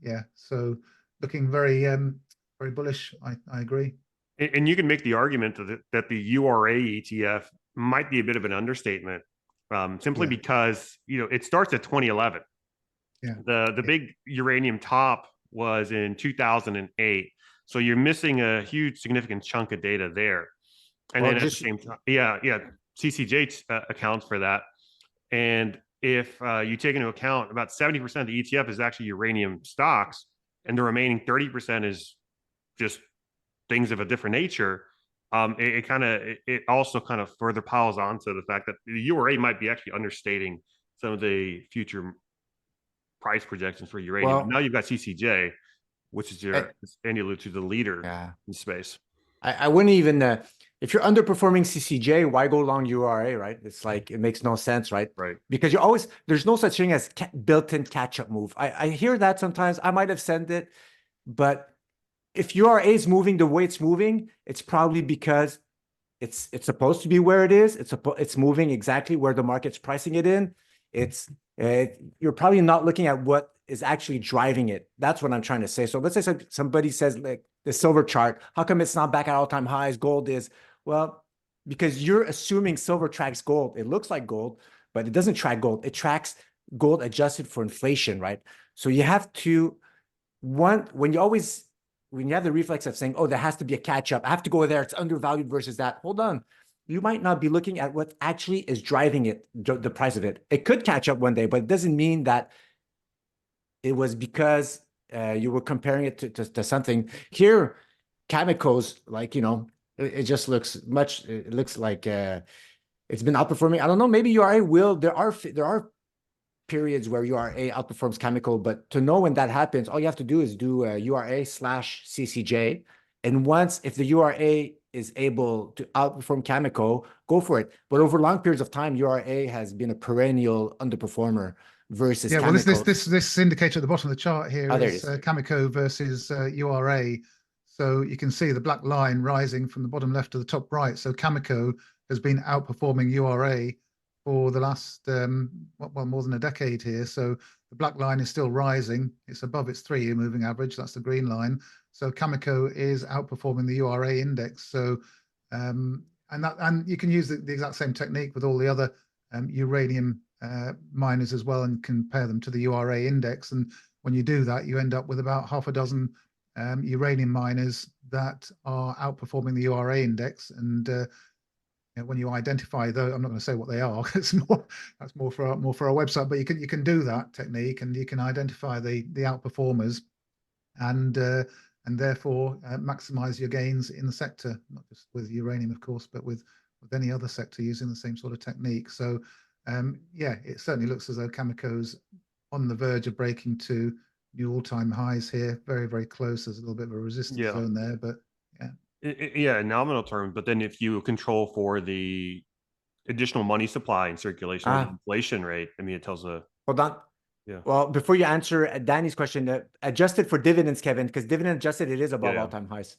Speaker 3: yeah, so looking very very bullish. I agree.
Speaker 4: And you can make the argument that the URA ETF might be a bit of an understatement, simply because it starts at 2011.
Speaker 3: Yeah.
Speaker 4: The big uranium top was in 2008, so you're missing a huge significant chunk of data there. And then at the same time, CCJ accounts for that. And if you take into account about 70% of the ETF is actually uranium stocks, and the remaining 30% is just things of a different nature, it also kind of further piles onto the fact that the URA might be actually understating some of the future price projections for uranium. Well, now you've got CCJ, which is Andy alluded to, the leader in space.
Speaker 2: I wouldn't even, if you're underperforming CCJ, why go long URA, right? It's like, it makes no sense, right?
Speaker 4: Right.
Speaker 2: Because there's no such thing as built-in catch-up move. I hear that sometimes. I might have said it, but if URA is moving the way it's moving, it's probably because it's supposed to be where it is. It's moving exactly where the market's pricing it in. You're probably not looking at what is actually driving it. That's what I'm trying to say. So let's say somebody says, like, the silver chart, how come it's not back at all-time highs? Gold is. Well, because you're assuming silver tracks gold. It looks like gold, but it doesn't track gold. It tracks gold adjusted for inflation, right? So you have to, when you have the reflex of saying, oh, there has to be a catch-up, I have to go there, it's undervalued versus that. Hold on. You might not be looking at what actually is driving it, the price of it. It could catch up one day, but it doesn't mean that it was because you were comparing it to something. Here, Cameco's, like, it just looks it looks like it's been outperforming. I don't know, maybe URA will. There are periods where URA outperforms Cameco, but to know when that happens, all you have to do is do URA/CCJ. And if the URA is able to outperform Cameco, go for it. But over long periods of time, URA has been a perennial underperformer. versus
Speaker 3: Yeah, well,
Speaker 2: Cameco.
Speaker 3: this indicator at the bottom of the chart here
Speaker 2: Oh, there it
Speaker 3: is
Speaker 2: is.
Speaker 3: Cameco versus URA. So you can see the black line rising from the bottom left to the top right. So Cameco has been outperforming URA for the last well, more than a decade here. So the black line is still rising. It's above its 3-year moving average. That's the green line. So Cameco is outperforming the URA index. So and you can use the exact same technique with all the other uranium miners as well, and compare them to the URA index. And when you do that, you end up with about half a dozen uranium miners that are outperforming the URA index. And when you identify those, I'm not going to say what they are. It's more for our website, but you can do that technique, and you can identify the outperformers, and therefore maximize your gains in the sector, not just with uranium, of course, but with any other sector using the same sort of technique. So yeah, it certainly looks as though Cameco's on the verge of breaking to new all-time highs here. Very, very close. There's a little bit of a resistance zone there, but
Speaker 4: yeah, in nominal terms. But then if you control for the additional money supply and circulation, or the inflation rate, I mean, it tells a.
Speaker 2: Hold on.
Speaker 4: Yeah.
Speaker 2: Well, before you answer Danny's question, adjusted for dividends, Kevin, because dividend adjusted, it is above all-time highs.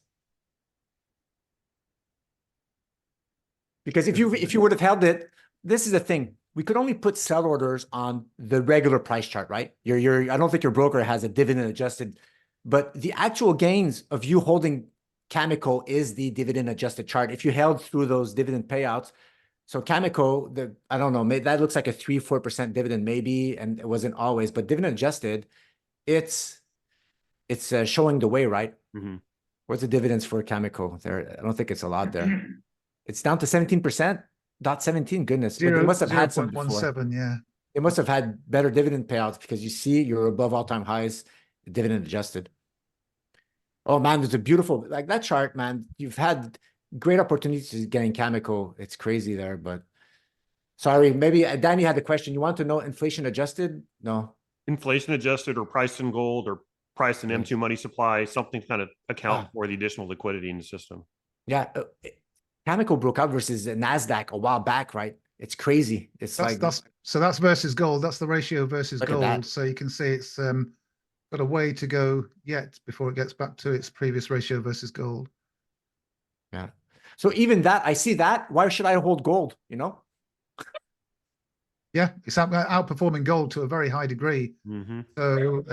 Speaker 2: Because if you would have held it, this is the thing. We could only put sell orders on the regular price chart, right? I don't think your broker has a dividend adjusted, but the actual gains of you holding Cameco is the dividend adjusted chart. If you held through those dividend payouts, so Cameco, I don't know, that looks like a 3-4% dividend maybe, and it wasn't always, but dividend adjusted, it's showing the way, right?
Speaker 4: Mm-hmm.
Speaker 2: What's the dividends for Cameco there? I don't think it's a lot there. It's down to 17%. .17, goodness. But they must have had some before.
Speaker 3: 0.17, yeah.
Speaker 2: They must have had better dividend payouts, because you see you're above all-time highs, dividend adjusted. Oh man, there's a beautiful, like that chart, man. You've had great opportunities getting Cameco. It's crazy there, but sorry, maybe Danny had a question. You want to know inflation adjusted? No.
Speaker 4: Inflation adjusted, or price in gold, or price in M2 money supply, something to kind of account for the additional liquidity in the system.
Speaker 2: Yeah. Cameco broke out versus NASDAQ a while back, right? It's crazy.
Speaker 3: So that's versus gold. That's the ratio versus gold. So you can see it's got a way to go yet before it gets back to its previous ratio versus gold.
Speaker 2: Yeah. So even that, I see that. Why should I hold gold?
Speaker 3: Yeah, it's outperforming gold to a very high degree.
Speaker 4: Mm-hmm.
Speaker 3: So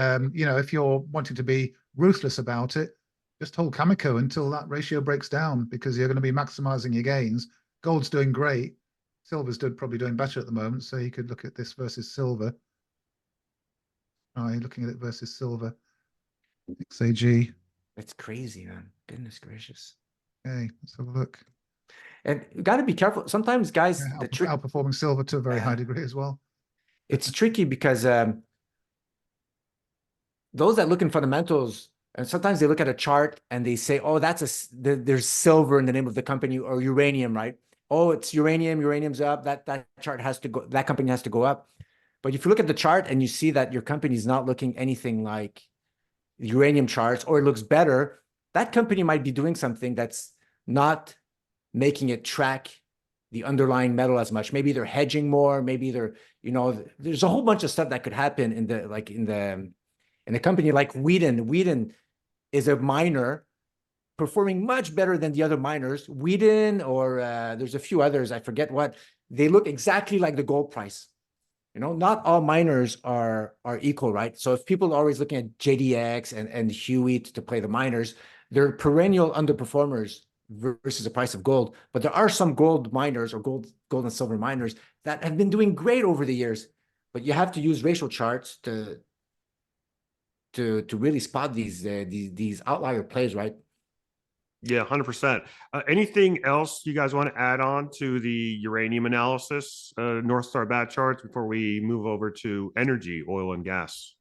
Speaker 3: if you're wanting to be ruthless about it, just hold Cameco until that ratio breaks down, because you're going to be maximizing your gains. Gold's doing great. Silver's probably doing better at the moment. So you could look at this versus silver. Looking at it versus silver. XAG.
Speaker 2: It's crazy, man. Goodness gracious.
Speaker 3: Okay, let's have a look.
Speaker 2: And you got to be careful. Sometimes, guys,
Speaker 3: outperforming silver to a very high degree as well. It's
Speaker 2: tricky because those that look in fundamentals, and sometimes they look at a chart and they say, oh, there's silver in the name of the company, or uranium, right? Oh, it's uranium, uranium's up. That chart has to go, that company has to go up. But if you look at the chart and you see that your company is not looking anything like uranium charts, or it looks better, that company might be doing something that's not making it track the underlying metal as much. Maybe they're hedging more. Maybe they're, there's a whole bunch of stuff that could happen in a company like Wheaton. Wheaton is a miner performing much better than the other miners. Wheaton, or there's a few others, I forget what. They look exactly like the gold price. Not all miners are equal, right? So if people are always looking at JDX and Hewitt to play the miners, they're perennial underperformers versus the price of gold. But there are some gold miners, or gold and silver miners, that have been doing great over the years. But you have to use ratio charts to really spot these outlier plays, right?
Speaker 4: Yeah, 100%. Anything else you guys want to add on to the uranium analysis, North Star bat charts, before we move over to energy, oil and gas?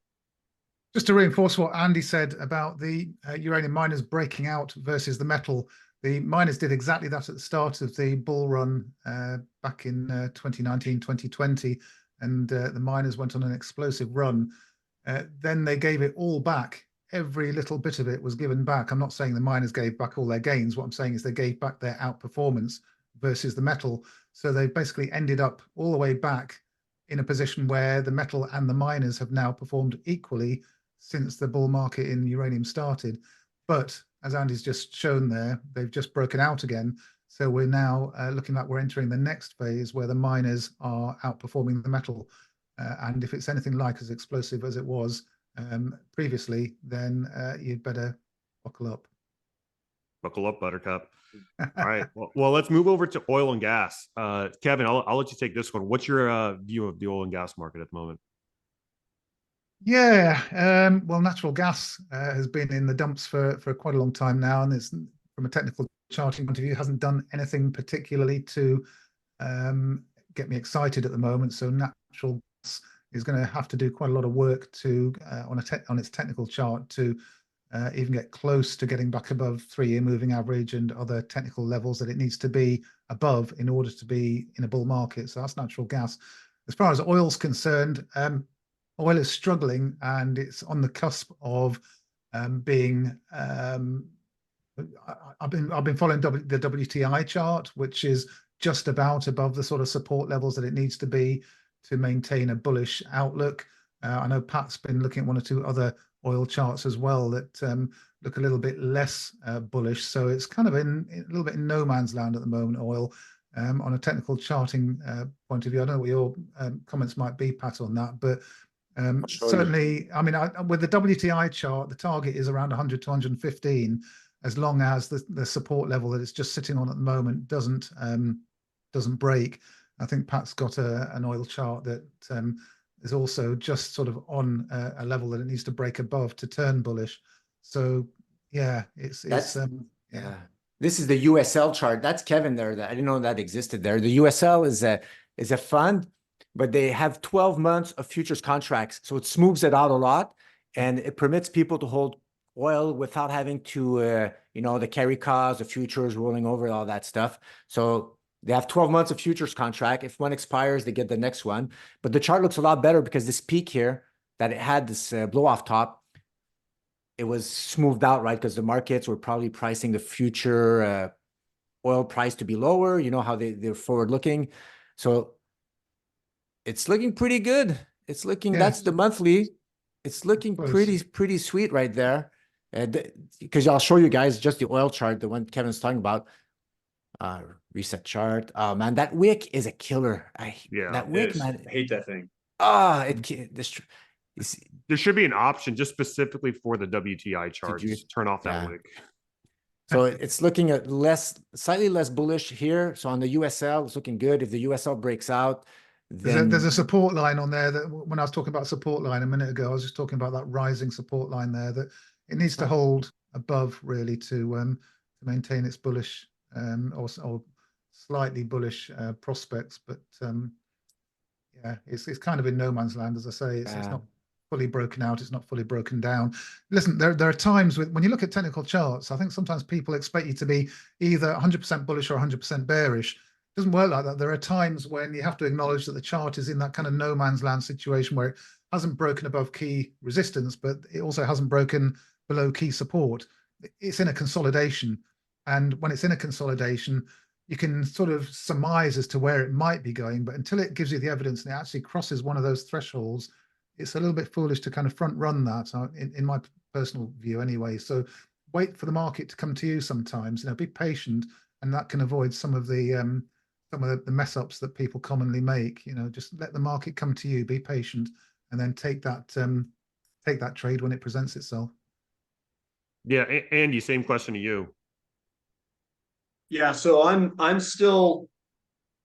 Speaker 3: Just to reinforce what Andy said about the uranium miners breaking out versus the metal, the miners did exactly that at the start of the bull run back in 2019, 2020, and the miners went on an explosive run. Then they gave it all back. Every little bit of it was given back. I'm not saying the miners gave back all their gains. What I'm saying is they gave back their outperformance versus the metal. So they basically ended up all the way back in a position where the metal and the miners have now performed equally since the bull market in uranium started. But as Andy's just shown there, they've just broken out again. So we're now looking like we're entering the next phase where the miners are outperforming the metal. And if it's anything like as explosive as it was previously, then you'd better buckle up.
Speaker 4: Buckle up, Buttercup. All right. Well, let's move over to oil and gas. Kevin, I'll let you take this one. What's your view of the oil and gas market at the moment?
Speaker 3: Yeah, well, natural gas has been in the dumps for quite a long time now, and it's, from a technical charting point of view, hasn't done anything particularly to get me excited at the moment. So natural gas is going to have to do quite a lot of work to on its technical chart to even get close to getting back above 3-year moving average and other technical levels that it needs to be above in order to be in a bull market. So that's natural gas. As far as oil's concerned, oil is struggling and it's on the cusp of being. I've been following the WTI chart, which is just about above the sort of support levels that it needs to be to maintain a bullish outlook. I know Pat's been looking at one or two other oil charts as well that look a little bit less bullish. So it's kind of in a little bit in no man's land at the moment, oil. On a technical charting point of view, I don't know what your comments might be, Pat, on that, but certainly, I mean, with the WTI chart, the target is around 100 to 115, as long as the support level that it's just sitting on at the moment doesn't break. I think Pat's got an oil chart that is also just sort of on a level that it needs to break above to turn bullish. So yeah, it's
Speaker 2: yeah. This is the USL chart. That's Kevin there. That I didn't know that existed there. The USL is a fund, but they have 12 months of futures contracts. So it smooths it out a lot and it permits people to hold oil without having to, the carry costs, the futures rolling over, all that stuff. So they have 12 months of futures contract. If one expires, they get the next one. But the chart looks a lot better because this peak here that it had this blow off top, it was smoothed out, right? Because the markets were probably pricing the future oil price to be lower. You know how they're forward looking. So it's looking pretty good. It's looking, that's the monthly. It's looking pretty sweet right there. Because I'll show you guys just the oil chart, the one Kevin's talking about. Reset chart. Oh man, that wick is a killer. That wick, man.
Speaker 1: I hate that thing.
Speaker 4: There should be an option just specifically for the WTI chart. Just turn off that wick.
Speaker 2: So it's looking at slightly less bullish here. So on the USL, it's looking good. If the USL breaks out, then
Speaker 3: there's a support line on there that when I was talking about support line a minute ago, I was just talking about that rising support line there that it needs to hold above really to maintain its bullish or slightly bullish prospects. But yeah, it's kind of in no man's land, as I say. It's not fully broken out. It's not fully broken down. Listen, there are times when you look at technical charts, I think sometimes people expect you to be either 100% bullish or 100% bearish. It doesn't work like that. There are times when you have to acknowledge that the chart is in that kind of no man's land situation where it hasn't broken above key resistance, but it also hasn't broken below key support. It's in a consolidation. And when it's in a consolidation, you can sort of surmise as to where it might be going, but until it gives you the evidence and it actually crosses one of those thresholds, it's a little bit foolish to kind of front run that, in my personal view anyway. So wait for the market to come to you sometimes, be patient, and that can avoid some of the mess ups that people commonly make. Just let the market come to you, be patient, and then take that trade when it presents itself.
Speaker 4: Yeah, Andy, same question to you.
Speaker 1: Yeah, so I'm still,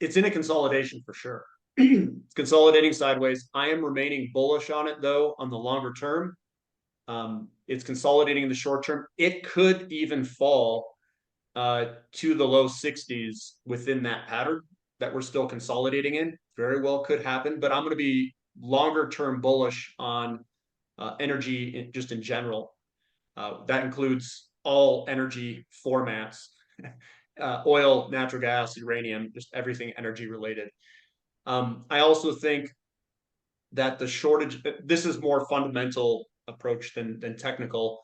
Speaker 1: it's in a consolidation for sure. It's consolidating sideways. I am remaining bullish on it though on the longer term. It's consolidating in the short term. It could even fall to the low 60s within that pattern that we're still consolidating in. Very well could happen, but I'm going to be longer term bullish on energy just in general. That includes all energy formats. Oil, natural gas, uranium, just everything energy related. I also think that the shortage, this is more fundamental approach than technical.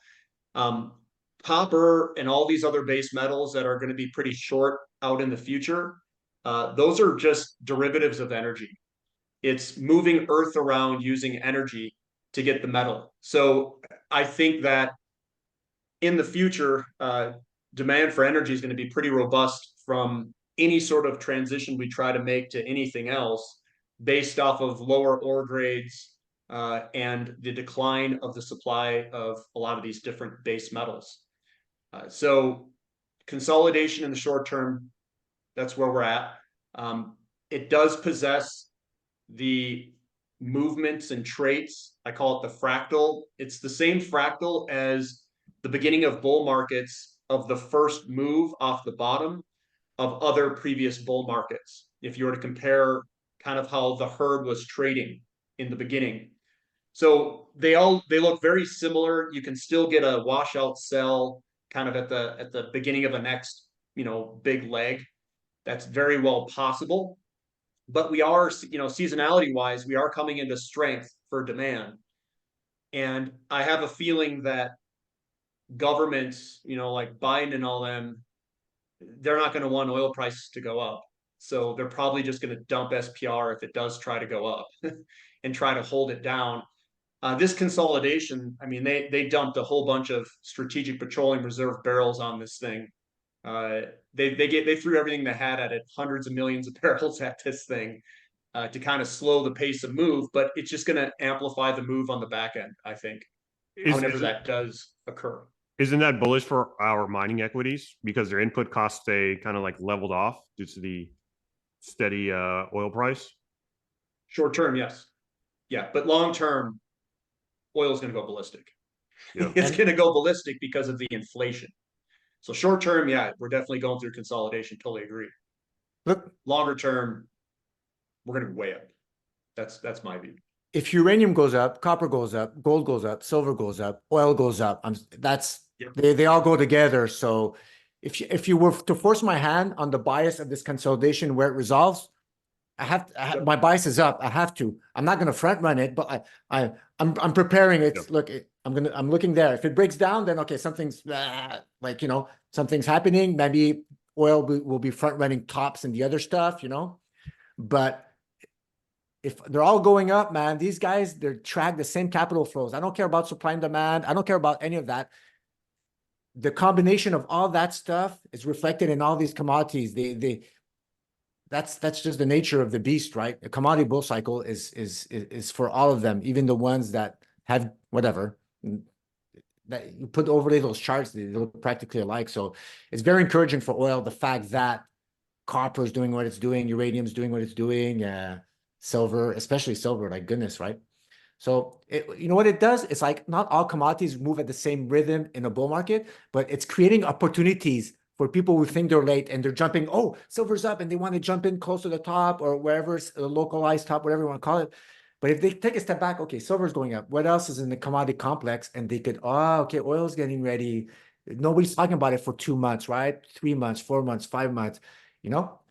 Speaker 1: Copper and all these other base metals that are going to be pretty short out in the future, those are just derivatives of energy. It's moving Earth around using energy to get the metal. So I think that in the future, demand for energy is going to be pretty robust from any sort of transition we try to make to anything else based off of lower ore grades and the decline of the supply of a lot of these different base metals. So consolidation in the short term, that's where we're at. It does possess the movements and traits. I call it the fractal. It's the same fractal as the beginning of bull markets of the first move off the bottom of other previous bull markets. If you were to compare kind of how the herd was trading in the beginning. So they look very similar. You can still get a washout sell kind of at the beginning of a next, big leg. That's very well possible. But we are, seasonality wise, we are coming into strength for demand. And I have a feeling that governments, like Biden and all them, they're not going to want oil prices to go up. So they're probably just going to dump SPR if it does try to go up and try to hold it down. This consolidation, I mean, they dumped a whole bunch of strategic petroleum reserve barrels on this thing. They threw everything they had at it, hundreds of millions of barrels at this thing to kind of slow the pace of move, but it's just going to amplify the move on the back end, I think, whenever that does occur.
Speaker 4: Isn't that bullish for our mining equities because their input costs stay kind of like leveled off due to the steady oil price?
Speaker 1: Short term, yes. Yeah, but long term, oil is going to go ballistic. Yeah. It's going to go ballistic because of the inflation. So short term, yeah, we're definitely going through consolidation. Totally agree.
Speaker 2: Look,
Speaker 1: longer term, we're going to be way up. That's my view.
Speaker 2: If uranium goes up, copper goes up, gold goes up, silver goes up, oil goes up. They all go together. So if you were to force my hand on the bias of this consolidation where it resolves, my bias is up. I have to. I'm not going to front run it, but I'm preparing it. Yep. Look, I'm looking there. If it breaks down, then okay, something's something's happening. Maybe oil will be front running tops and the other stuff, But if they're all going up, man, these guys, they're track the same capital flows. I don't care about supply and demand. I don't care about any of that. The combination of all that stuff is reflected in all these commodities. That's just the nature of the beast, right? A commodity bull cycle is for all of them, even the ones that have whatever that you put overlay those charts, they look practically alike. So it's very encouraging for oil. The fact that copper is doing what it's doing, uranium is doing what it's doing, silver, especially silver, like goodness, right? So you know what it does? It's like not all commodities move at the same rhythm in a bull market, but it's creating opportunities for people who think they're late and they're jumping, oh, silver's up and they want to jump in close to the top or wherever, a localized top, whatever you want to call it. But if they take a step back, okay, silver's going up. What else is in the commodity complex? And they could, okay, oil's getting ready. Nobody's talking about it for 2 months, right? 3 months, 4 months, 5 months.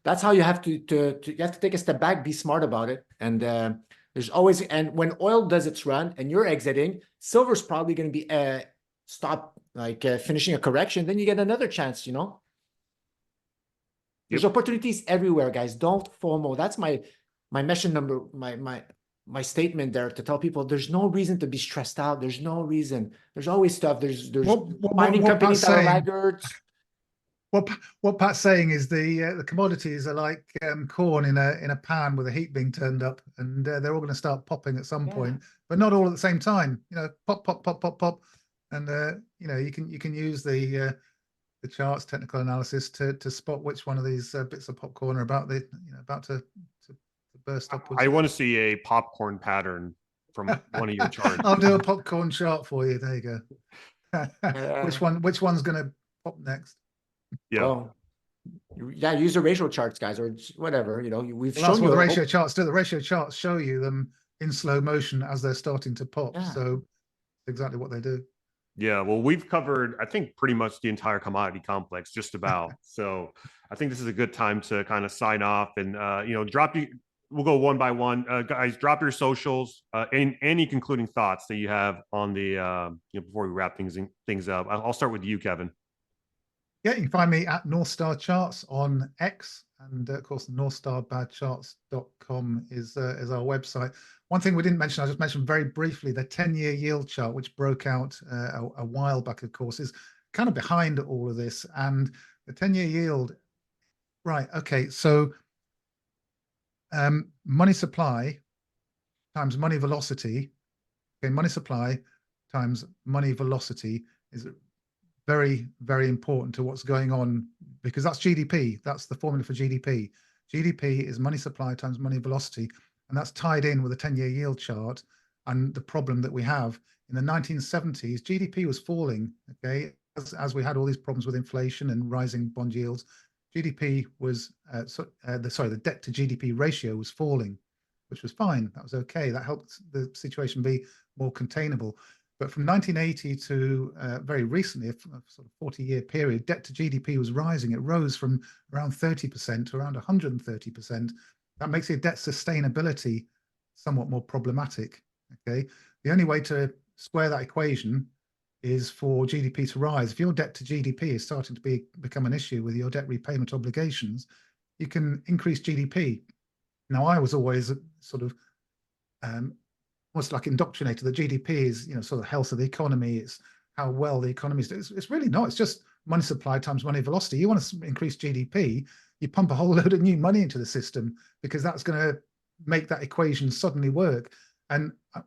Speaker 2: That's how you have to you have to take a step back, be smart about it. And there's always, and when oil does its run and you're exiting, silver's probably going to be finishing a correction. Then you get another chance, There's opportunities everywhere, guys. Don't FOMO. That's my mission number, my statement there to tell people there's no reason to be stressed out. There's no reason. There's always stuff. There's mining companies that are laggards.
Speaker 3: What Pat's saying is the commodities are like corn in a pan with a heat being turned up, and they're all going to start popping at some point, but not all at the same time. Pop, pop, pop, pop, pop, and you can use the charts, technical analysis to spot which one of these bits of popcorn are about to burst upwards.
Speaker 4: I want to see a popcorn pattern from one of your charts.
Speaker 3: I'll do a popcorn chart for you. There you go. Which one's going to pop next?
Speaker 4: Yeah.
Speaker 2: Well, use the ratio charts, guys, or whatever. We've shown
Speaker 3: that's
Speaker 2: you
Speaker 3: what the ratio charts do. The ratio charts show you them in slow motion as they're starting to pop. Yeah. So exactly what they do.
Speaker 4: Yeah, well, we've covered, I think, pretty much the entire commodity complex, just about. So I think this is a good time to kind of sign off and, we'll go one by one. Guys, drop your socials, any concluding thoughts that you have on the, before we wrap things up. I'll start with you, Kevin.
Speaker 3: Yeah, you can find me at North Star Charts on X, and of course, northstarbadcharts.com is our website. One thing we didn't mention, I just mentioned very briefly, the 10-year yield chart, which broke out a while back, of course, is kind of behind all of this. And the 10-year yield, right? Okay, so money supply times money velocity. Okay, money supply times money velocity is very, very important to what's going on, because that's GDP. That's the formula for GDP. GDP is money supply times money velocity, and that's tied in with a 10-year yield chart. And the problem that we have in the 1970s, GDP was falling. Okay, as we had all these problems with inflation and rising bond yields, GDP was the debt to GDP ratio was falling, which was fine. That was okay. That helped the situation be more containable. But from 1980 to very recently, a sort of 40-year period, debt to GDP was rising. It rose from around 30% to around 130%. That makes your debt sustainability somewhat more problematic. Okay, the only way to square that equation is for GDP to rise. If your debt to GDP is starting to become an issue with your debt repayment obligations, you can increase GDP. Now, I was always sort of almost like indoctrinated that GDP is, sort of health of the economy. It's how well the economy is doing. It's really not. It's just money supply times money velocity. You want to increase GDP, you pump a whole load of new money into the system, because that's going to make that equation suddenly work. And I'm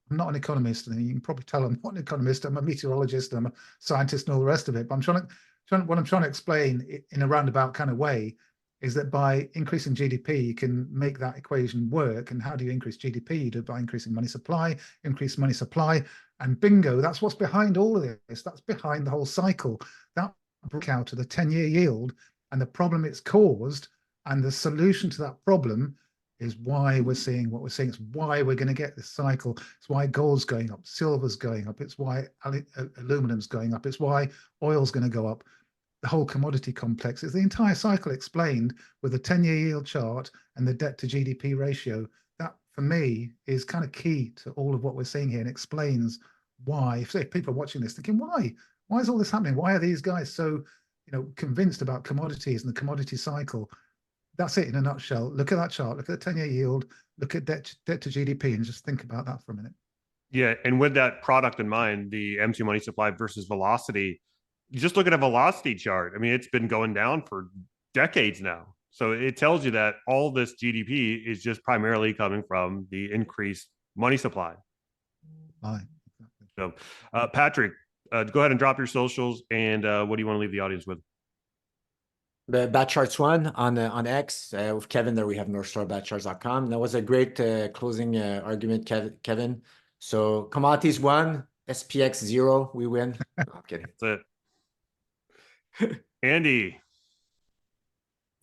Speaker 3: not an economist, and you can probably tell I'm not an economist. I'm a meteorologist, I'm a scientist, and all the rest of it. But what I'm trying to explain in a roundabout kind of way is that by increasing GDP, you can make that equation work. And how do you increase GDP? You do it by increasing money supply, and bingo, that's what's behind all of this. That's behind the whole cycle. That broke out of the 10-year yield and the problem it's caused, and the solution to that problem is why we're seeing what we're seeing. It's why we're going to get this cycle. It's why gold's going up, silver's going up. It's why aluminum's going up. It's why oil's going to go up. The whole commodity complex is the entire cycle explained with a 10-year yield chart and the debt to GDP ratio. That, for me, is kind of key to all of what we're seeing here, and explains why. If people are watching this thinking, why is all this happening? Why are these guys so, convinced about commodities and the commodity cycle? That's it in a nutshell. Look at that chart. Look at the 10-year yield. Look at debt to GDP, and just think about that for a minute.
Speaker 4: Yeah, and with that product in mind, the M2 money supply versus velocity, you just look at a velocity chart. I mean, it's been going down for decades now. So it tells you that all this GDP is just primarily coming from the increased money supply.
Speaker 3: Exactly.
Speaker 4: So, Patrick, go ahead and drop your socials, and what do you want to leave the audience with?
Speaker 2: The Bad Charts One on X with Kevin. There we have northstarbadcharts.com. That was a great closing argument, Kevin. So Commodities 1, SPX 0, we win. No, I'm kidding.
Speaker 4: That's it. Andy.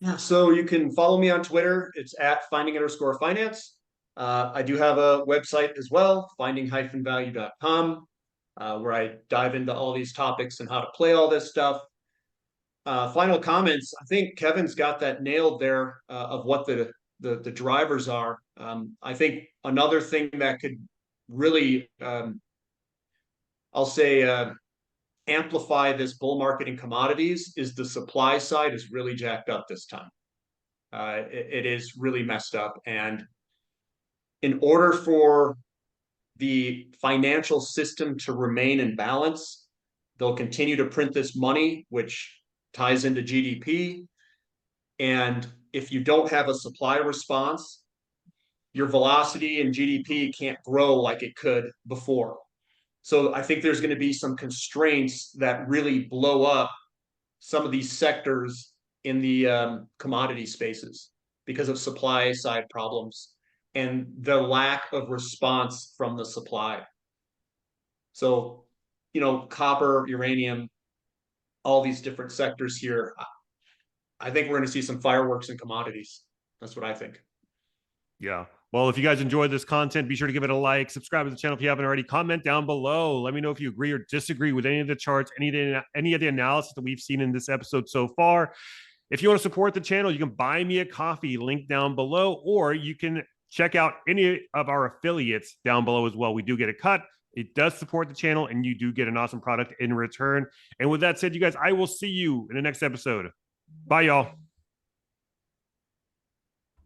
Speaker 1: Yeah, so you can follow me on Twitter. It's at finding_finance. I do have a website as well, finding-value.com, where I dive into all these topics and how to play all this stuff. Final comments. I think Kevin's got that nailed there, of what the drivers are. I think another thing that could really, I'll say, amplify this bull market in commodities is the supply side is really jacked up this time. It is really messed up. And in order for the financial system to remain in balance, they'll continue to print this money, which ties into GDP. And if you don't have a supply response, your velocity and GDP can't grow like it could before. So I think there's going to be some constraints that really blow up some of these sectors in the commodity spaces because of supply side problems and the lack of response from the supply. So, copper, uranium, all these different sectors here, I think we're going to see some fireworks in commodities. That's what I think.
Speaker 4: Yeah. Well, if you guys enjoyed this content, be sure to give it a like, subscribe to the channel if you haven't already, comment down below. Let me know if you agree or disagree with any of the charts, any of the analysis that we've seen in this episode so far. If you want to support the channel, you can buy me a coffee, link down below, or you can check out any of our affiliates down below as well. We do get a cut, It does support the channel, and you do get an awesome product in return. And with that said, you guys, I will see you in the next episode. Bye, y'all.